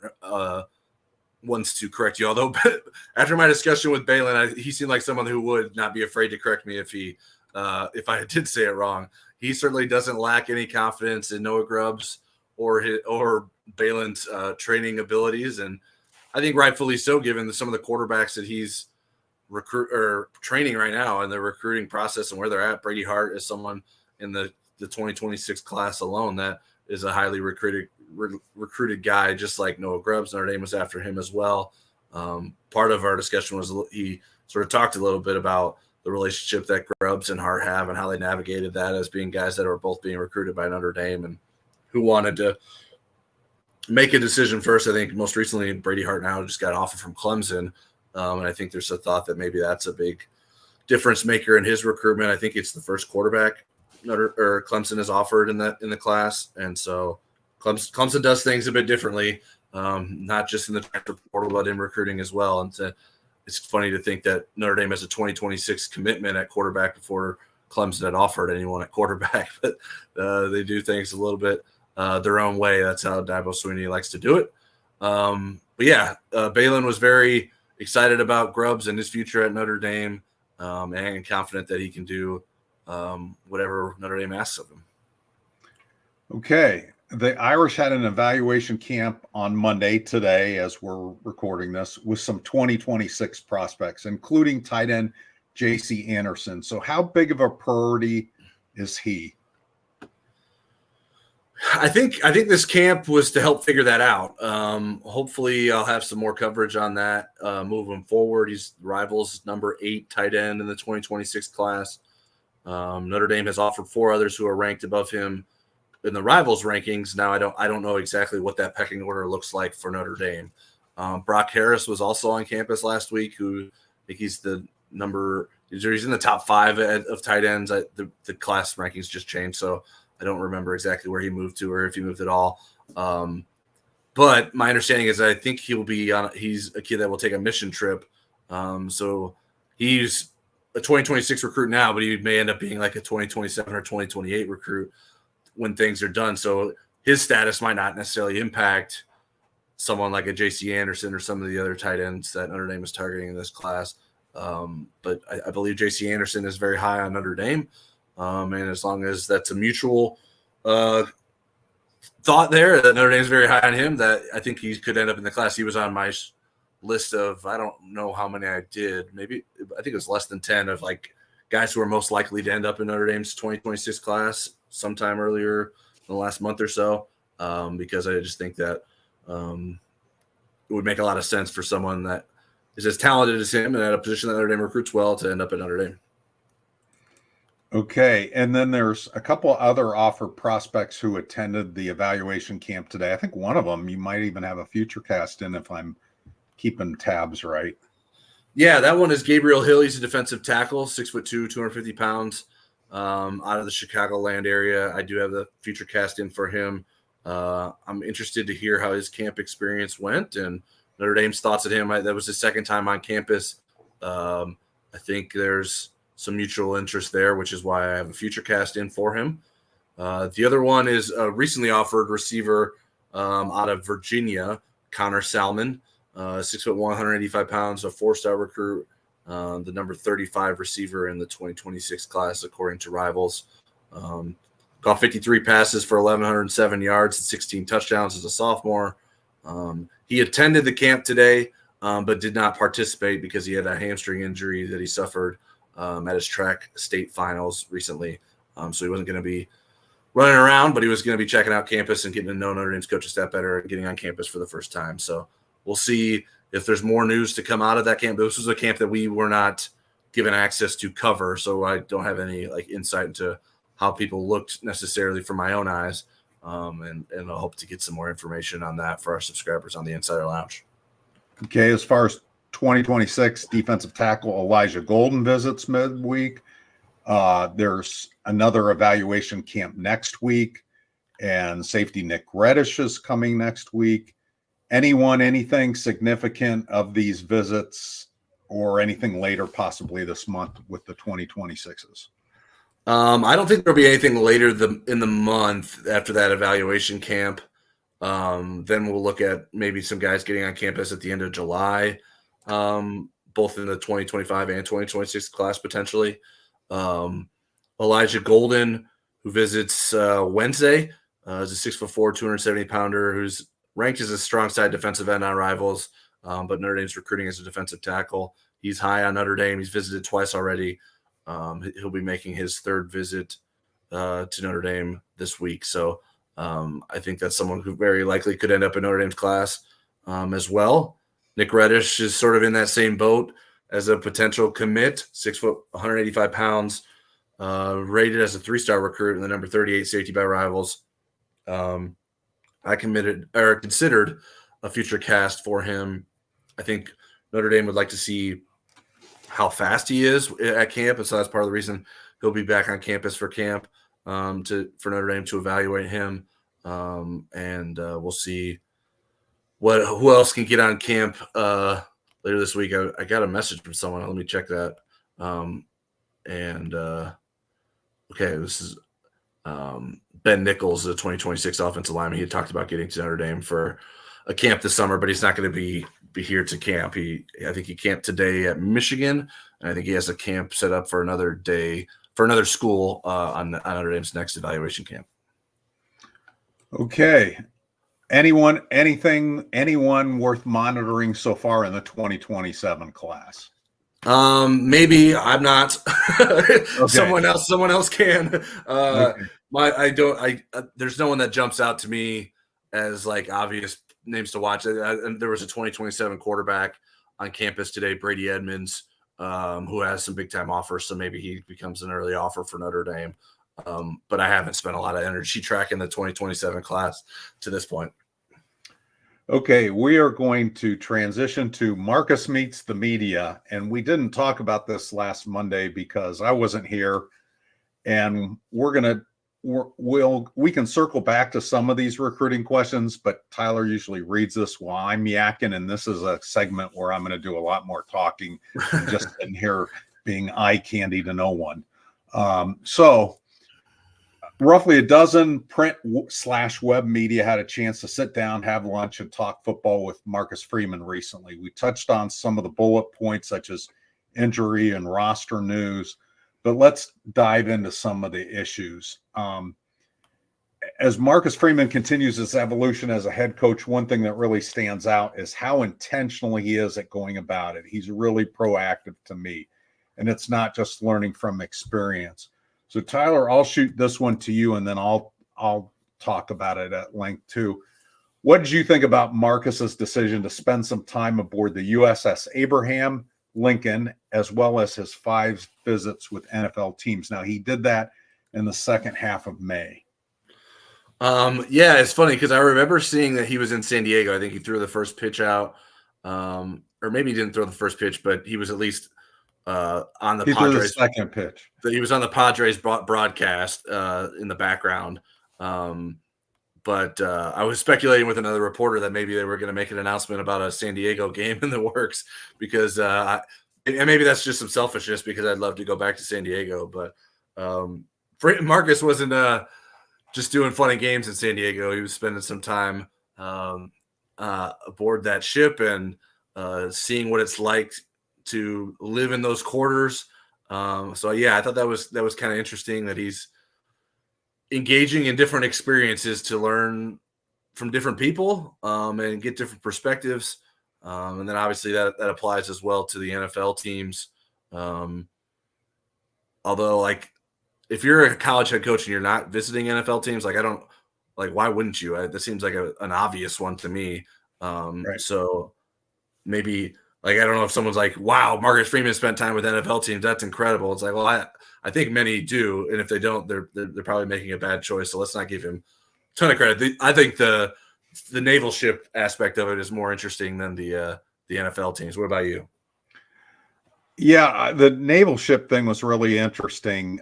ones to correct you. Although after my discussion with Balin, he seemed like someone who would not be afraid to correct me if I did say it wrong. He certainly doesn't lack any confidence in Noah Grubbs or Balin's training abilities, and I think rightfully so, given some of the quarterbacks that he's training right now and the recruiting process and where they're at. Brady Hart is someone in the 2026 class alone that is a highly recruited guy, just like Noah Grubbs. Notre Dame was after him as well. Part of our discussion was he sort of talked a little bit about the relationship that Grubbs and Hart have and how they navigated that as being guys that were both being recruited by Notre Dame and who wanted to make a decision first. I think most recently Brady Hart now just got an offer from Clemson. And I think there's a thought that maybe that's a big difference maker in his recruitment. I think it's the first quarterback Clemson has offered in the class. And so Clemson does things a bit differently, not just in the transfer portal, but in recruiting as well. And it's funny to think that Notre Dame has a 2026 commitment at quarterback before Clemson had offered anyone at quarterback, but they do things a little bit their own way. That's how Dabo Swinney likes to do it. But yeah, Balin was very excited about Grubbs and his future at Notre Dame, and confident that he can do whatever Notre Dame asks of him. Okay. The Irish had an evaluation camp on Monday today, as we're recording this, with some 2026 prospects, including tight end J.C. Anderson. So how big of a priority is he? I think this camp was to help figure that out. Hopefully I'll have some more coverage on that moving forward. He's Rivals number 8 tight end in the 2026 class. Notre Dame has offered 4 others who are ranked above him in the Rivals rankings. Now I don't know exactly what that pecking order looks like for Notre Dame. Brock Harris was also on campus last week, who I think he's in the top 5 of tight ends. The class rankings just changed, so I don't remember exactly where he moved to or if he moved at all. But my understanding is that I think he's a kid that will take a mission trip. So he's a 2026 recruit now, but he may end up being like a 2027 or 2028 recruit when things are done. So his status might not necessarily impact someone like a J.C. Anderson or some of the other tight ends that Notre Dame is targeting in this class. But I believe J.C. Anderson is very high on Notre Dame. And as long as that's a mutual thought there, that Notre Dame is very high on him, that I think he could end up in the class. He was on my list of, I don't know how many I did. Maybe I think it was less than 10 of like guys who are most likely to end up in Notre Dame's 2026 class sometime earlier in the last month or so, because I just think that it would make a lot of sense for someone that is as talented as him and at a position that Notre Dame recruits well to end up at Notre Dame. Okay, and then there's a couple other offered prospects who attended the evaluation camp today. I think one of them you might even have a future cast in if I'm keeping tabs right. Yeah, that one is Gabriel Hill. He's a defensive tackle, 6'2", 250 pounds, out of the Chicagoland area. I do have the future cast in for him. I'm interested to hear how his camp experience went and Notre Dame's thoughts of him. That was his second time on campus. I think there's some mutual interest there, which is why I have a future cast in for him. The other one is a recently offered receiver out of Virginia, Connor Salmon, 6'1", 185 pounds, a 4-star recruit, the number 35 receiver in the 2026 class, according to Rivals. Caught 53 passes for 1,107 yards and 16 touchdowns as a sophomore. He attended the camp today, but did not participate because he had a hamstring injury that he suffered at his track state finals recently. So he wasn't going to be running around, but he was going to be checking out campus and getting to know Notre Dame's coaching staff better and getting on campus for the first time. So we'll see if there's more news to come out of that camp. This was a camp that we were not given access to cover, so I don't have any insight into how people looked necessarily from my own eyes. And I hope to get some more information on that for our subscribers on the Insider Lounge. Okay, as far as 2026 defensive tackle Elijah Golden visits midweek, there's another evaluation camp next week, and safety Nick Reddish is coming next week. Anything significant of these visits or anything later possibly this month with the 2026s? I don't think there'll be anything later in the month after that evaluation camp. Then we'll look at maybe some guys getting on campus at the end of July, both in the 2025 and 2026 class potentially. Elijah Golden, who visits Wednesday, is a 6'4", 270-pounder who's ranked as a strong side defensive end on Rivals, but Notre Dame's recruiting as a defensive tackle. He's high on Notre Dame. He's visited twice already. He'll be making his third visit to Notre Dame this week. So I think that's someone who very likely could end up in Notre Dame's class as well. Nick Reddish is sort of in that same boat. as a potential commit, 6 foot, 185 pounds, rated as a 3-star recruit and the number 38 safety by Rivals. I considered a future cast for him. I think Notre Dame would like to see how fast he is at camp, and so that's part of the reason he'll be back on campus for camp for Notre Dame to evaluate him, and we'll see who else can get on camp later this week. I got a message from someone. Let me check that. Okay, this is Ben Nichols, the 2026 offensive lineman. He had talked about getting to Notre Dame for a camp this summer, but he's not going to be here to camp. I think he camped today at Michigan, and I think he has a camp set up for another day for another school on Notre Dame's next evaluation camp. Okay. Anyone worth monitoring so far in the 2027 class? Maybe I'm not. Okay. Someone else can. Okay. There's no one that jumps out to me as like obvious names to watch. And there was a 2027 quarterback on campus today, Brady Edmonds, who has some big time offers. So maybe he becomes an early offer for Notre Dame. But I haven't spent a lot of energy tracking the 2027 class to this point. Okay, we are going to transition to Marcus Meets the Media, and we didn't talk about this last Monday because I wasn't here, and we can circle back to some of these recruiting questions, but Tyler usually reads this while I'm yakking, and this is a segment where I'm going to do a lot more talking and just sitting here being eye candy to no one. So roughly a dozen print/web media had a chance to sit down, have lunch, and talk football with Marcus Freeman recently. We touched on some of the bullet points, such as injury and roster news, but let's dive into some of the issues. As Marcus Freeman continues his evolution as a head coach, one thing that really stands out is how intentional he is at going about it. He's really proactive to me, and it's not just learning from experience. So Tyler, I'll shoot this one to you, and then I'll talk about it at length too. What did you think about Marcus's decision to spend some time aboard the USS Abraham Lincoln, as well as his 5 visits with NFL teams? Now, he did that in the second half of May. Yeah, it's funny because I remember seeing that he was in San Diego. I think he threw the first pitch out, or maybe he didn't throw the first pitch, but he was at least on the Padres second pitch. He was on the Padres broadcast in the background. But I was speculating with another reporter that maybe they were going to make an announcement about a San Diego game in the works because and maybe that's just some selfishness because I'd love to go back to San Diego. But Marcus wasn't just doing fun and games in San Diego. He was spending some time aboard that ship and seeing what it's like to live in those quarters. So yeah, I thought that was kind of interesting that he's engaging in different experiences to learn from different people and get different perspectives. And then obviously that applies as well to the NFL teams. Although like if you're a college head coach and you're not visiting NFL teams, why wouldn't you? That seems like an obvious one to me. Right. So maybe I don't know if someone's like, wow, Marcus Freeman spent time with NFL teams. That's incredible. It's like, well, I think many do. And if they don't, they're probably making a bad choice. So let's not give him a ton of credit. I think the naval ship aspect of it is more interesting than the NFL teams. What about you? Yeah, the naval ship thing was really interesting.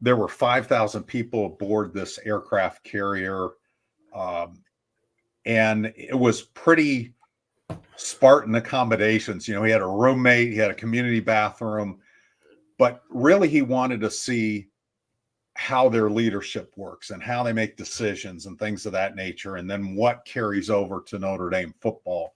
There were 5,000 people aboard this aircraft carrier. And it was pretty Spartan accommodations. He had a roommate, he had a community bathroom, but really he wanted to see how their leadership works and how they make decisions and things of that nature, and then what carries over to Notre Dame football.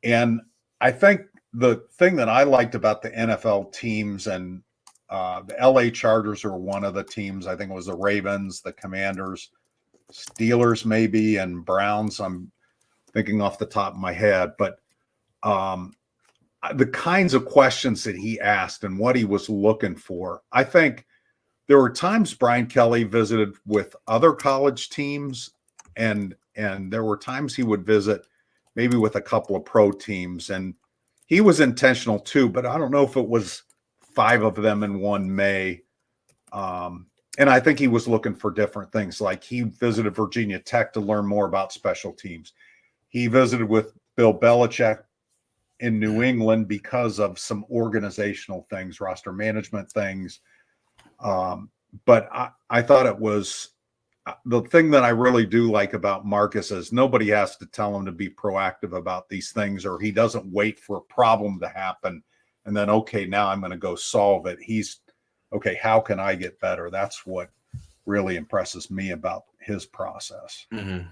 And I think the thing that I liked about the NFL teams, and the LA Chargers are one of the teams, I think it was the Ravens, the Commanders, Steelers maybe, and Browns, I'm thinking off the top of my head, but the kinds of questions that he asked and what he was looking for. I think there were times Brian Kelly visited with other college teams, and there were times he would visit maybe with a couple of pro teams. And he was intentional too, but I don't know if it was 5 of them in one May. And I think he was looking for different things. Like he visited Virginia Tech to learn more about special teams. He visited with Bill Belichick in New England because of some organizational things, roster management things. But I thought it was the thing that I really do like about Marcus is nobody has to tell him to be proactive about these things, or he doesn't wait for a problem to happen and then, okay, now I'm going to go solve it. He's okay. How can I get better? That's what really impresses me about his process. Mm-hmm.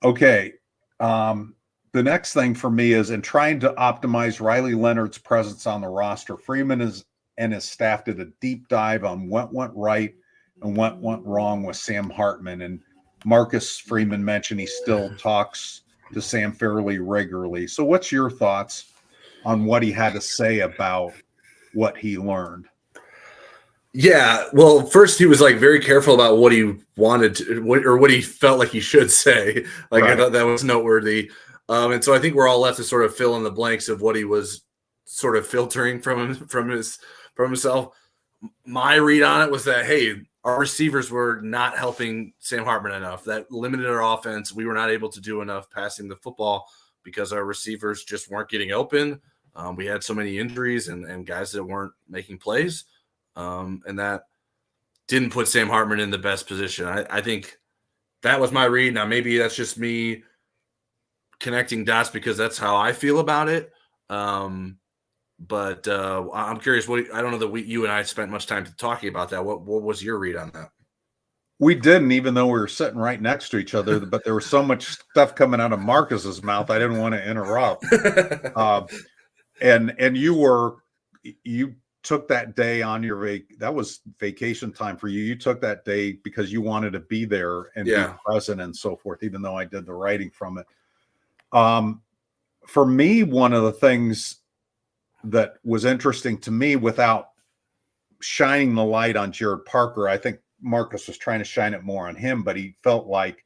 Okay. The next thing for me is in trying to optimize Riley Leonard's presence on the roster, Freeman and his staff did a deep dive on what went right and what went wrong with Sam Hartman. And Marcus Freeman mentioned he still talks to Sam fairly regularly. So what's your thoughts on what he had to say about what he learned? Yeah, well, first he was like very careful about what he wanted to, what he felt like he should say. Like Right. I thought that was noteworthy. And so I think we're all left to sort of fill in the blanks of what he was sort of filtering from himself. My read on it was that, hey, our receivers were not helping Sam Hartman enough. That limited our offense. We were not able to do enough passing the football because our receivers just weren't getting open. We had so many injuries and guys that weren't making plays. And that didn't put Sam Hartman in the best position. I think that was my read. Now, maybe that's just me connecting dots because that's how I feel about it. But I'm curious. I don't know that you and I spent much time talking about that. What was your read on that? We didn't, even though we were sitting right next to each other, but there was so much stuff coming out of Marcus's mouth. I didn't want to interrupt. And you took that day on your that was vacation time for you. You took that day because you wanted to be there and be present and so forth, even though I did the writing from it. For me, one of the things that was interesting to me without shining the light on Jared Parker, I think Marcus was trying to shine it more on him, but he felt like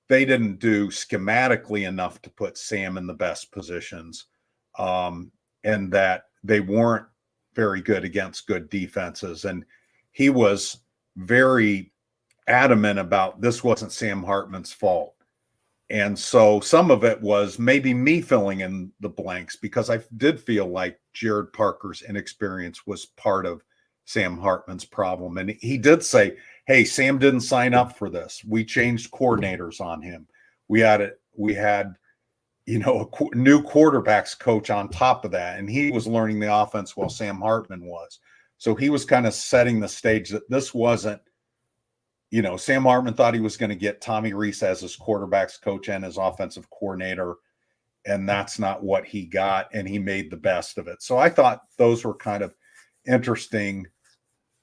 they didn't do schematically enough to put Sam in the best positions, and that they weren't very good against good defenses. And he was very adamant about this wasn't Sam Hartman's fault. And so some of it was maybe me filling in the blanks because I did feel like Jared Parker's inexperience was part of Sam Hartman's problem. And he did say, hey, Sam didn't sign up for this. We changed coordinators on him. We had a new quarterbacks coach on top of that. And he was learning the offense while Sam Hartman was. So he was kind of setting the stage that this wasn't, Sam Hartman thought he was going to get Tommy Rees as his quarterbacks coach and his offensive coordinator. And that's not what he got. And he made the best of it. So I thought those were kind of interesting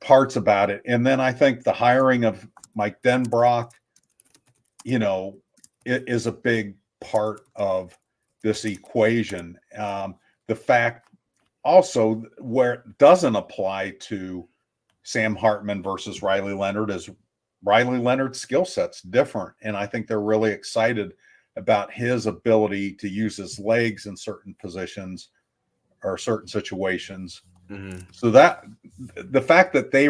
parts about it. And then I think the hiring of Mike Denbrock, it is a big part of this equation. The fact also where it doesn't apply to Sam Hartman versus Riley Leonard is Riley Leonard's skill set's different. And I think they're really excited about his ability to use his legs in certain positions or certain situations. Mm-hmm. So that the fact that they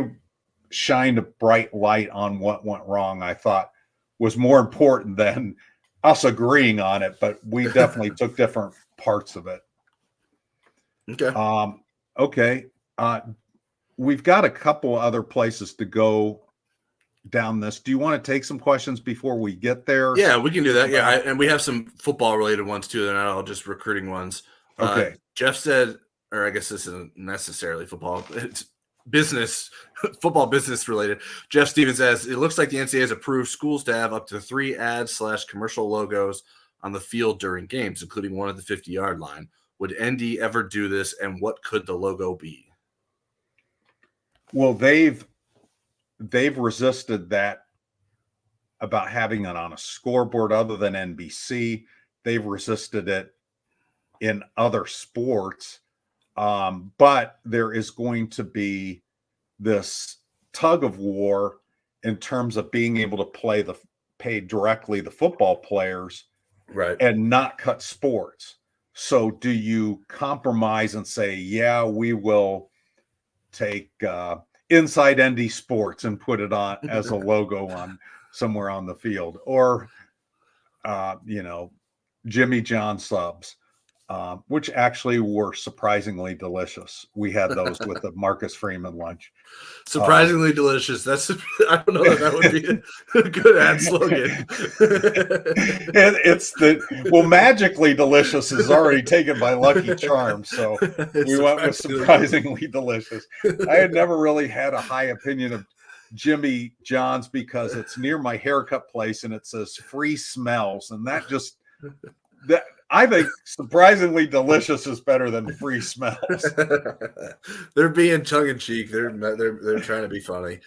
shined a bright light on what went wrong, I thought was more important than us agreeing on it, but we definitely took different parts of it. Okay. Okay. We've got a couple other places to go down this. Do you want to take some questions before we get there? Yeah, we can do that. Yeah, and we have some football related ones too. They're not all just recruiting ones. Okay. Jeff said, or I guess this isn't necessarily football. It's business, football business related. Jeff Stevens says, it looks like the NCAA has approved schools to have up to 3 ads/commercial logos on the field during games, including one at the 50-yard line. Would ND ever do this, and what could the logo be? Well, they've resisted that about having it on a scoreboard other than NBC. They've resisted it in other sports. But there is going to be this tug of war in terms of being able to pay directly the football players, right, and not cut sports. So do you compromise and say, yeah, we will take Inside ND Sports and put it on as a logo on somewhere on the field, or Jimmy John subs, which actually were surprisingly delicious. We had those with the Marcus Freeman lunch. Surprisingly delicious. That's I don't know that would be a good ad slogan. Magically delicious is already taken by Lucky Charms, so we went with surprisingly delicious. I had never really had a high opinion of Jimmy John's because it's near my haircut place and it says free smells, and that I think surprisingly delicious is better than free smells. They're being tongue in cheek. They're trying to be funny.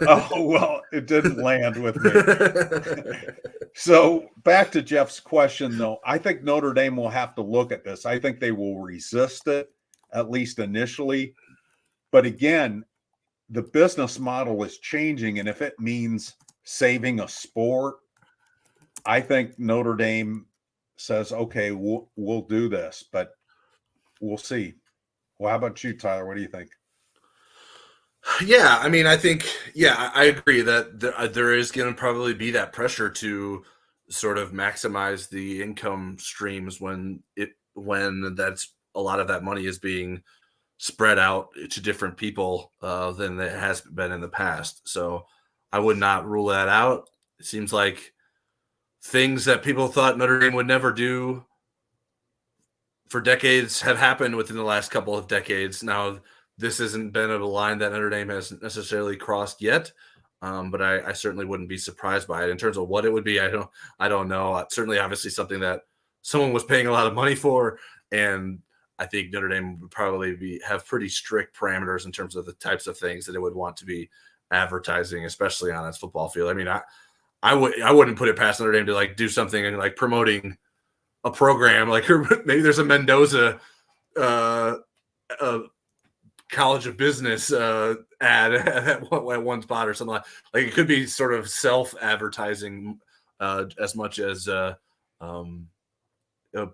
Oh, well, it didn't land with me. So back to Jeff's question, though, I think Notre Dame will have to look at this. I think they will resist it, at least initially. But again, the business model is changing, and if it means saving a sport, I think Notre Dame says, okay, we'll do this, but we'll see. Well, how about you, Tyler? What do you think? Yeah, I mean, I think, I agree that there is going to probably be that pressure to sort of maximize the income streams when that's a lot of that money is being spread out to different people than it has been in the past. So I would not rule that out. It seems like things that people thought Notre Dame would never do for decades have happened within the last couple of decades. Now, this hasn't been a line that Notre Dame has necessarily crossed yet, but I certainly wouldn't be surprised by it. In terms of what it would be, I don't know. Certainly, obviously, something that someone was paying a lot of money for, and I think Notre Dame would probably have pretty strict parameters in terms of the types of things that it would want to be advertising, especially on its football field. I mean, I wouldn't put it past Notre Dame to like do something and like promoting a program, like maybe there's a Mendoza College of Business ad at one spot or something like it could be sort of self-advertising as much as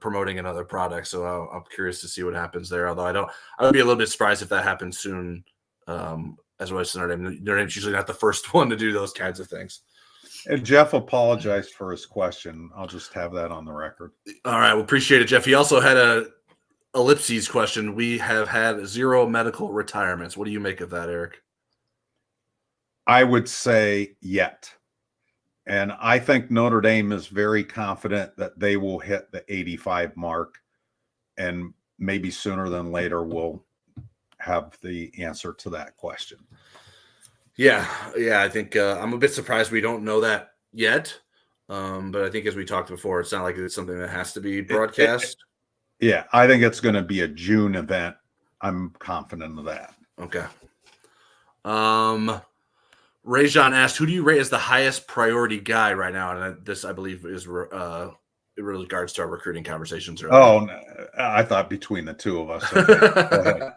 promoting another product. So I'm curious to see what happens there. Although I would be a little bit surprised if that happens soon. As well as Notre Dame. Notre Dame's usually not the first one to do those kinds of things. And Jeff apologized for his question. I'll just have that on the record. All right. Well, appreciate it, Jeff. He also had a ellipses question. We have had 0 medical retirements. What do you make of that, Eric? I would say yet. And I think Notre Dame is very confident that they will hit the 85 mark, and maybe sooner than later we'll have the answer to that question. Yeah, I think I'm a bit surprised we don't know that yet. But I think as we talked before, it's not like it's something that has to be broadcast. Yeah, I think it's going to be a June event. I'm confident of that. Okay. Rajon asked, who do you rate as the highest priority guy right now? And this, I believe, is in regards to our recruiting conversations earlier. Oh, I thought between the two of us. Okay.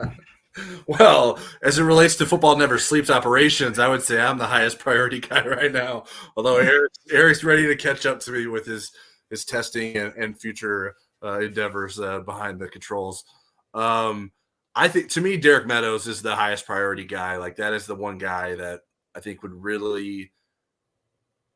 Well, as it relates to Football Never Sleeps operations, I would say I'm the highest priority guy right now. Although Eric's ready to catch up to me with his testing and future endeavors behind the controls. I think, to me, Derek Meadows is the highest priority guy. Like, that is the one guy that I think would really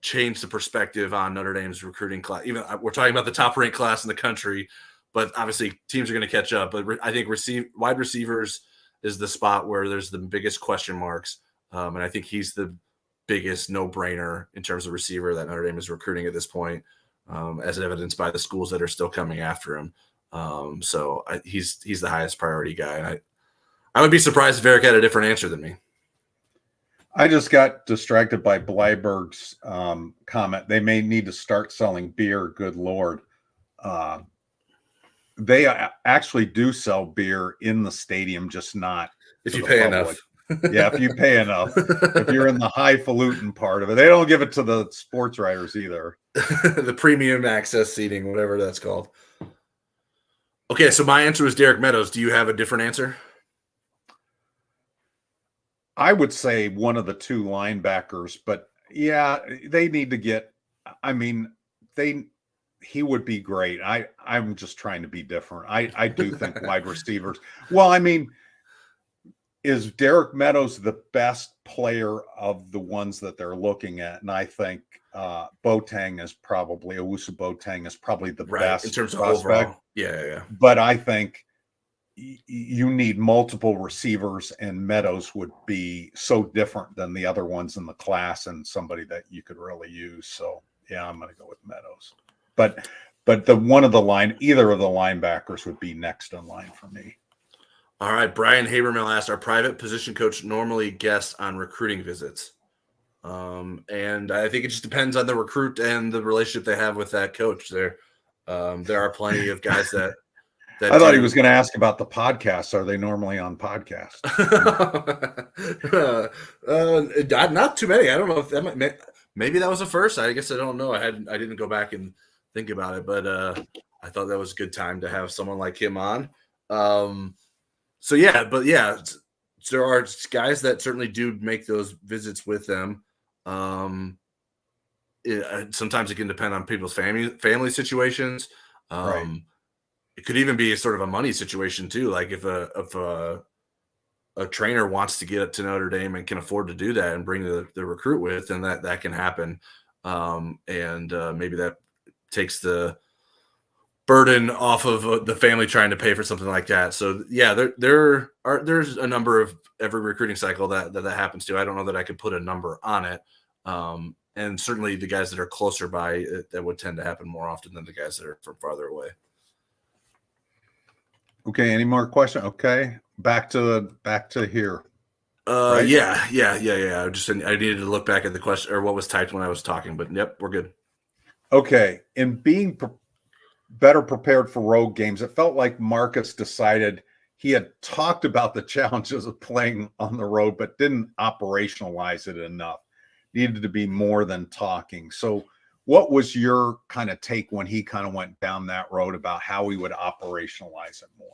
change the perspective on Notre Dame's recruiting class. Even we're talking about the top ranked class in the country, but obviously teams are going to catch up. But I think wide receivers is the spot where there's the biggest question marks. And I think he's the biggest no-brainer in terms of receiver that Notre Dame is recruiting at this point, as evidenced by the schools that are still coming after him. So he's the highest priority guy. And I would be surprised if Eric had a different answer than me. I just got distracted by Bleiberg's comment. They may need to start selling beer. Good Lord. They actually do sell beer in the stadium, just not if you pay enough. Yeah, if you pay enough. If you're in the highfalutin part of it, they don't give it to the sports writers either. The premium access seating, whatever that's called. Okay, so my answer was Derek Meadows. Do you have a different answer? I would say one of the two linebackers, but yeah, they need to get. I mean, he would be great. I'm just trying to be different. I do think wide receivers. Well, I mean, is Derek Meadows the best player of the ones that they're looking at? And I think Boateng is probably Owusu Boateng is probably the best in terms of prospect. overall. Yeah. But I think you need multiple receivers, and Meadows would be so different than the other ones in the class, and somebody that you could really use. So yeah, I'm going to go with Meadows. But either of the linebackers would be next in line for me. All right, Brian Habermill asked, our private position coach normally guests on recruiting visits? And I think it just depends on the recruit and the relationship they have with that coach. There are plenty of guys that I thought he was going to ask about the podcasts. Are they normally on podcasts? Not too many. I don't know if maybe that was a first. I guess I don't know. I didn't go back and think about it, but I thought that was a good time to have someone like him on. So yeah, there are guys that certainly do make those visits with them. Sometimes it can depend on people's family situations. Right. It could even be sort of a money situation too. Like if a trainer wants to get to Notre Dame and can afford to do that and bring the recruit with, then that can happen. Maybe that takes the burden off of the family trying to pay for something like that. So yeah, there's a number of every recruiting cycle that happens to. I don't know that I could put a number on it. And certainly the guys that are closer by, that would tend to happen more often than the guys that are from farther away. Okay. Any more questions? Okay. Back to here. Right? Yeah. I needed to look back at the question or what was typed when I was talking, but yep, we're good. Okay. In being better prepared for road games, it felt like Marcus decided he had talked about the challenges of playing on the road, but didn't operationalize it enough. Needed to be more than talking. So what was your kind of take when he kind of went down that road about how we would operationalize it more?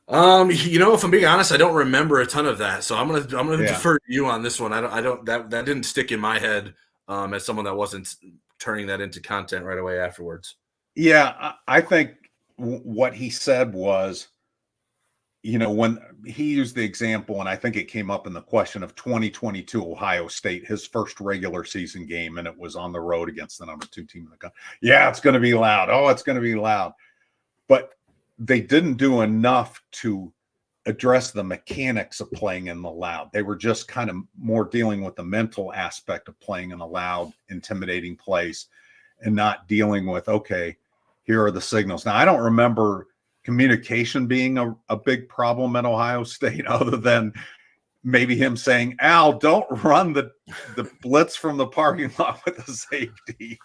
If I'm being honest, I don't remember a ton of that. So I'm gonna defer to you on this one. I don't that didn't stick in my head as someone that wasn't turning that into content right away afterwards. Yeah, I think what he said was, when he used the example, and I think it came up in the question of 2022 Ohio State, his first regular season game, and it was on the road against the number 2 team in the country. Yeah, it's going to be loud. Oh, it's going to be loud. But they didn't do enough to address the mechanics of playing in the loud. They were just kind of more dealing with the mental aspect of playing in a loud, intimidating place and not dealing with, okay, here are the signals. Now, I don't remember communication being a big problem at Ohio State, other than maybe him saying, Al, don't run the blitz from the parking lot with the safety.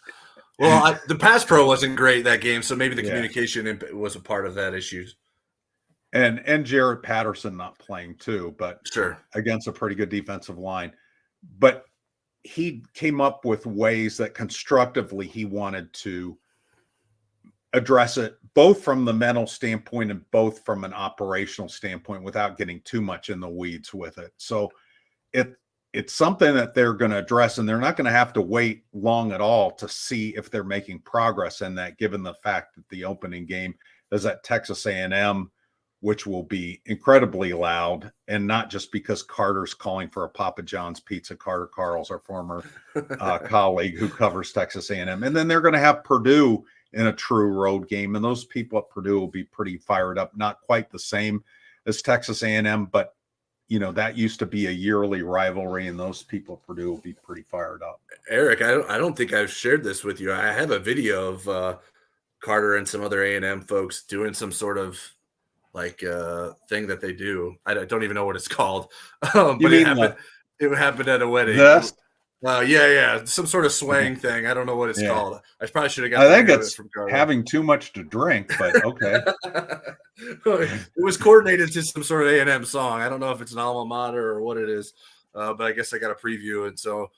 Well, the pass pro wasn't great that game, so maybe the communication was a part of that issue. And Jarrett Patterson not playing too, but sure, against a pretty good defensive line. But he came up with ways that constructively he wanted to address it, both from the mental standpoint and both from an operational standpoint, without getting too much in the weeds with it. So it's something that they're going to address, and they're not going to have to wait long at all to see if they're making progress in that, given the fact that the opening game is at Texas A&M, which will be incredibly loud, and not just because Carter's calling for a Papa John's pizza. Carter Carl's our former colleague who covers Texas A&M. And then they're going to have Purdue in a true road game, and those people at Purdue will be pretty fired up. Not quite the same as Texas A&M, but that used to be a yearly rivalry, and those people at Purdue will be pretty fired up. Eric, I don't think I've shared this with you. I have a video of Carter and some other A&M folks doing some sort of thing that they do. I don't even know what it's called. But it happened at a wedding. This? Yeah, some sort of swaying thing. I don't know what it's called. I probably should have got. I think it's from having too much to drink, but okay. It was coordinated to some sort of A&M song. I don't know if it's an alma mater or what it is, but I guess I got a preview, and so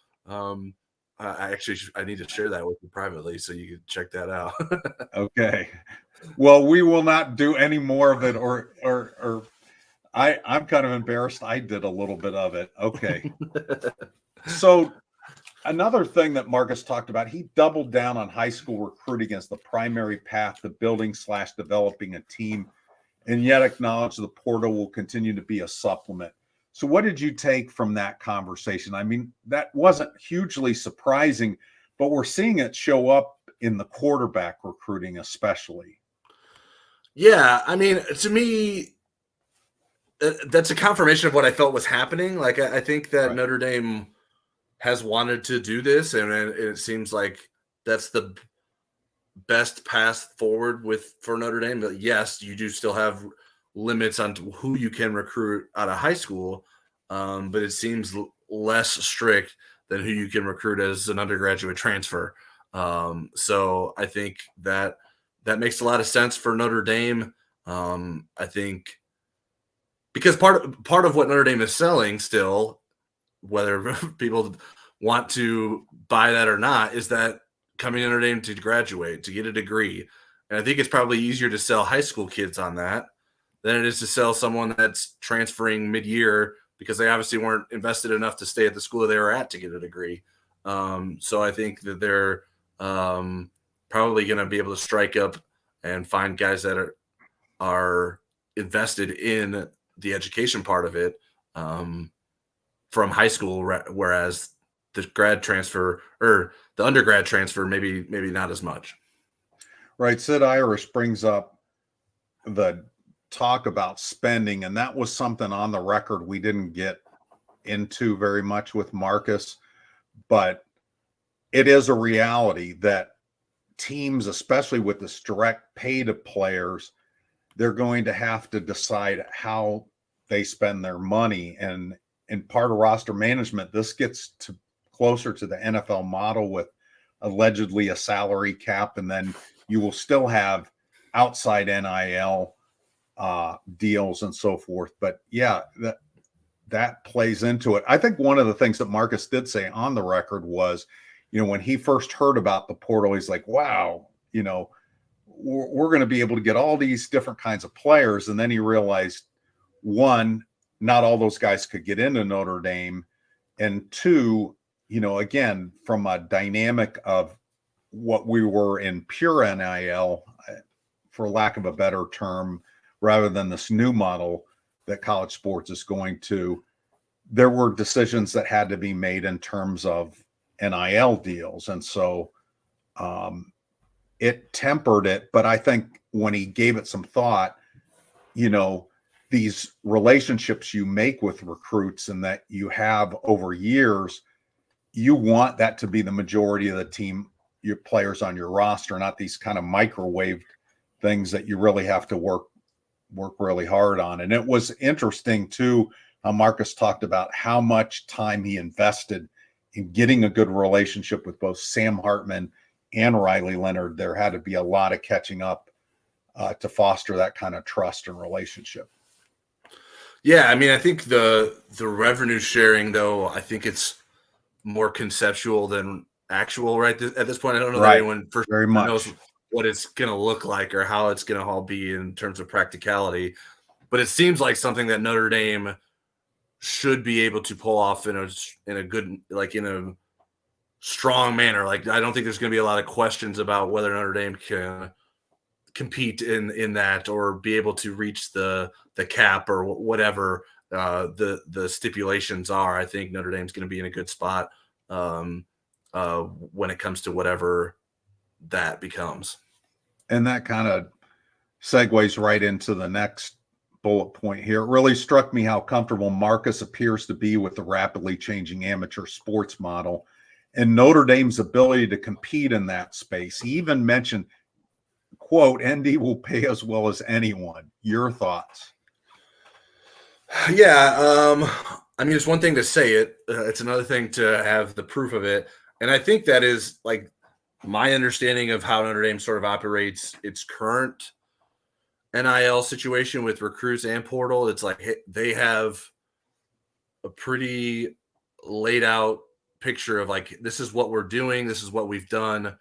I need to share that with you privately so you can check that out. Okay. Well, we will not do any more of it, or I'm kind of embarrassed. I did a little bit of it. Okay. So Another thing that Marcus talked about, he doubled down on high school recruiting as the primary path to building/developing a team, and yet acknowledged the portal will continue to be a supplement. So what did you take from that conversation? I mean, that wasn't hugely surprising, but we're seeing it show up in the quarterback recruiting, especially. Yeah, I mean, to me, that's a confirmation of what I felt was happening. Like, I think that Right. Notre Dame has wanted to do this, and it seems like that's the best path forward for Notre Dame. But yes, you do still have limits on who you can recruit out of high school, but it seems less strict than who you can recruit as an undergraduate transfer. So I think that makes a lot of sense for Notre Dame. I think because part of what Notre Dame is selling still, whether people want to buy that or not, is that coming to Notre Dame to graduate, to get a degree. And I think it's probably easier to sell high school kids on that than it is to sell someone that's transferring mid-year because they obviously weren't invested enough to stay at the school they were at to get a degree. So I think that they're probably going to be able to strike up and find guys that are invested in the education part of it from high school, whereas the grad transfer or the undergrad transfer, maybe not as much. Right. Sid Irish brings up the talk about spending, and that was something on the record we didn't get into very much with Marcus, but it is a reality that teams, especially with this direct pay to players, they're going to have to decide how they spend their money. And in part of roster management, this gets to closer to the NFL model with allegedly a salary cap, and then you will still have outside NIL deals and so forth. But yeah, that plays into it. I think one of the things that Marcus did say on the record was, when he first heard about the portal, he's like, wow, we're going to be able to get all these different kinds of players. And then he realized, one, not all those guys could get into Notre Dame. And two, again, from a dynamic of what we were in pure NIL, for lack of a better term, rather than this new model that college sports is going to, there were decisions that had to be made in terms of NIL deals. And so it tempered it. But I think when he gave it some thought, these relationships you make with recruits and that you have over years, you want that to be the majority of the team, your players on your roster, not these kind of microwaved things that you really have to work really hard on. And it was interesting too, how Marcus talked about how much time he invested in getting a good relationship with both Sam Hartman and Riley Leonard. There had to be a lot of catching up to foster that kind of trust and relationship. Yeah, I mean, I think the revenue sharing, though, I think it's more conceptual than actual, right? At this point, I don't know that anyone for sure knows what it's going to look like or how it's going to all be in terms of practicality. But it seems like something that Notre Dame should be able to pull off in a good, like in a strong manner. Like, I don't think there's going to be a lot of questions about whether Notre Dame can compete in that or be able to reach the cap or whatever the stipulations are. I think Notre Dame's going to be in a good spot when it comes to whatever that becomes. And that kind of segues right into the next bullet point here. It really struck me how comfortable Marcus appears to be with the rapidly changing amateur sports model and Notre Dame's ability to compete in that space. He even mentioned, quote, ND will pay as well as anyone. Your thoughts? Yeah. I mean, it's one thing to say it. It's another thing to have the proof of it. And I think that is like my understanding of how Notre Dame sort of operates its current NIL situation with recruits and portal. It's like they have a pretty laid out picture of like, this is what we're doing. This is what we've done.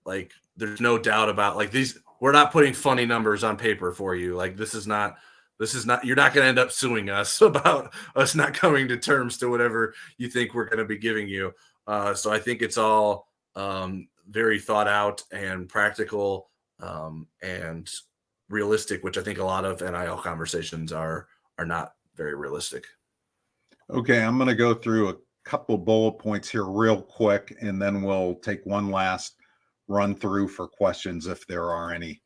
Like, there's no doubt about like these. We're not putting funny numbers on paper for you. Like, this is not you're not going to end up suing us about us not coming to terms to whatever you think we're going to be giving you. So I think it's all very thought out and practical and realistic, which I think a lot of NIL conversations are not very realistic. Okay, I'm going to go through a couple bullet points here real quick, and then we'll take one last run through for questions if there are any.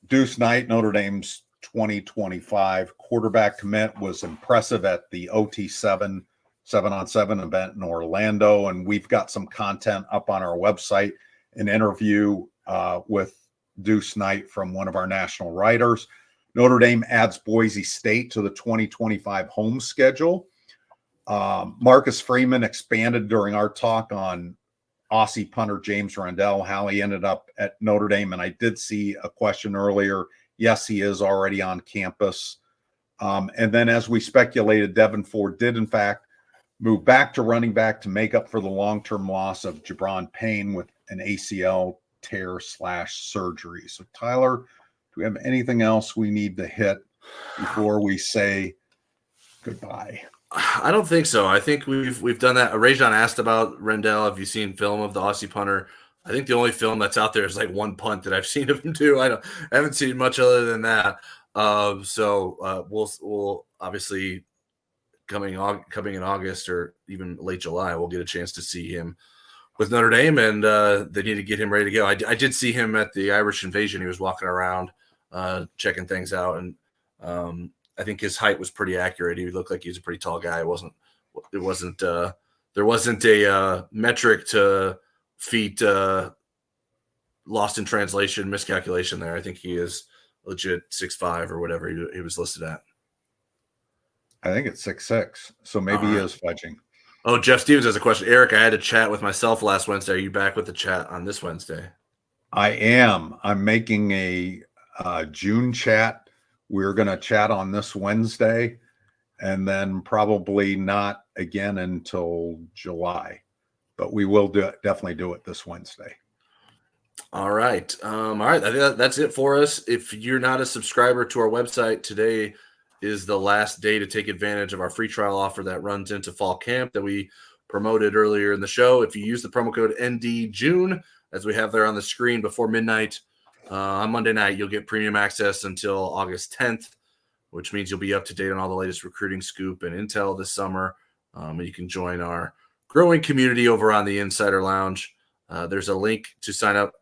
Deuce Knight, Notre Dame's 2025 quarterback commit, was impressive at the OT7 7-on-7 event in Orlando, and we've got some content up on our website, an interview with Deuce Knight from one of our national writers. Notre Dame adds Boise State to the 2025 home schedule. Marcus Freeman expanded during our talk on Aussie punter James Randell, how he ended up at Notre Dame. And I did see a question earlier. Yes, he is already on campus. And then as we speculated, Devin Ford did, in fact, move back to running back to make up for the long-term loss of Jabron Payne with an ACL tear/surgery. So, Tyler, do we have anything else we need to hit before we say goodbye? I don't think so. I think we've done that. Rajon asked about Rendell. Have you seen film of the Aussie punter? I think the only film that's out there is like one punt that I've seen of him do. I haven't seen much other than that. So we'll obviously coming in August or even late July, we'll get a chance to see him with Notre Dame, and they need to get him ready to go. I did see him at the Irish Invasion. He was walking around checking things out, and I think his height was pretty accurate. He looked like he was a pretty tall guy. There wasn't a metric to feet lost in translation, miscalculation there. I think he is legit 6'5" or whatever he was listed at. I think it's 6'6", so maybe he is fudging. Oh, Jeff Stevens has a question. Eric, I had a chat with myself last Wednesday. Are you back with the chat on this Wednesday? I am. I'm making a June chat. We're going to chat on this Wednesday, and then probably not again until July. But we will definitely do it this Wednesday. All right. I think that's it for us. If you're not a subscriber to our website, today is the last day to take advantage of our free trial offer that runs into fall camp that we promoted earlier in the show. If you use the promo code NDJune, as we have there on the screen, before midnight on Monday night, you'll get premium access until August 10th, which means you'll be up to date on all the latest recruiting scoop and intel this summer. You can join our growing community over on the Insider Lounge. There's a link to sign up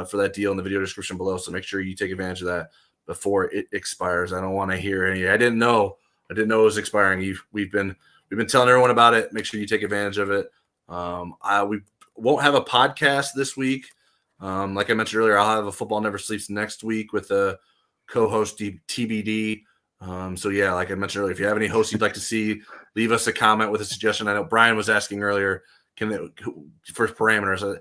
for that deal in the video description below, so make sure you take advantage of that before it expires. I don't want to hear any. I didn't know it was expiring. We've been telling everyone about it. Make sure you take advantage of it. We won't have a podcast this week. Like I mentioned earlier, I'll have a Football Never Sleeps next week with a co-host TBD. So yeah, like I mentioned earlier, if you have any hosts you'd like to see, leave us a comment with a suggestion. I know Brian was asking earlier, first parameters.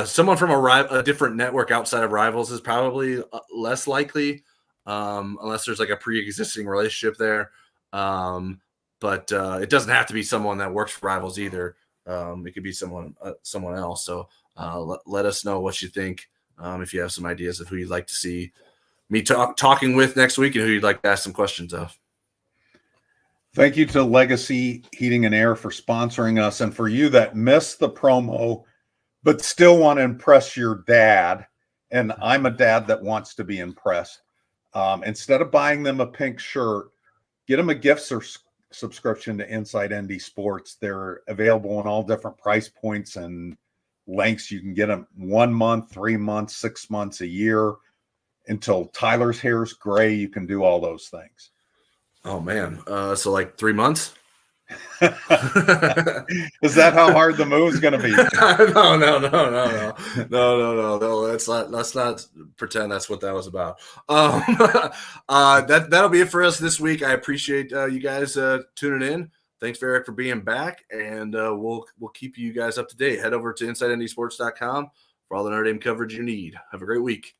Someone from a different network outside of Rivals is probably less likely, unless there's like a pre-existing relationship there. But it doesn't have to be someone that works for Rivals either. It could be someone else. So let us know what you think. If you have some ideas of who you'd like to see me talking with next week and who you'd like to ask some questions of. Thank you to Legacy Heating and Air for sponsoring us. And for you that missed the promo, but still want to impress your dad, and I'm a dad that wants to be impressed, instead of buying them a pink shirt, get them a gift subscription to Inside ND Sports. They're available in all different price points and lengths. You can get them 1 month, 3 months, 6 months, a year. Until Tyler's hair's gray, you can do all those things. Oh, man. So like 3 months? Is that how hard the move's going to be? No. Let's not pretend that's what that was about. That'll be it for us this week. I appreciate you guys tuning in. Thanks, Eric, for being back, and we'll keep you guys up to date. Head over to InsideNDSports.com for all the Notre Dame coverage you need. Have a great week.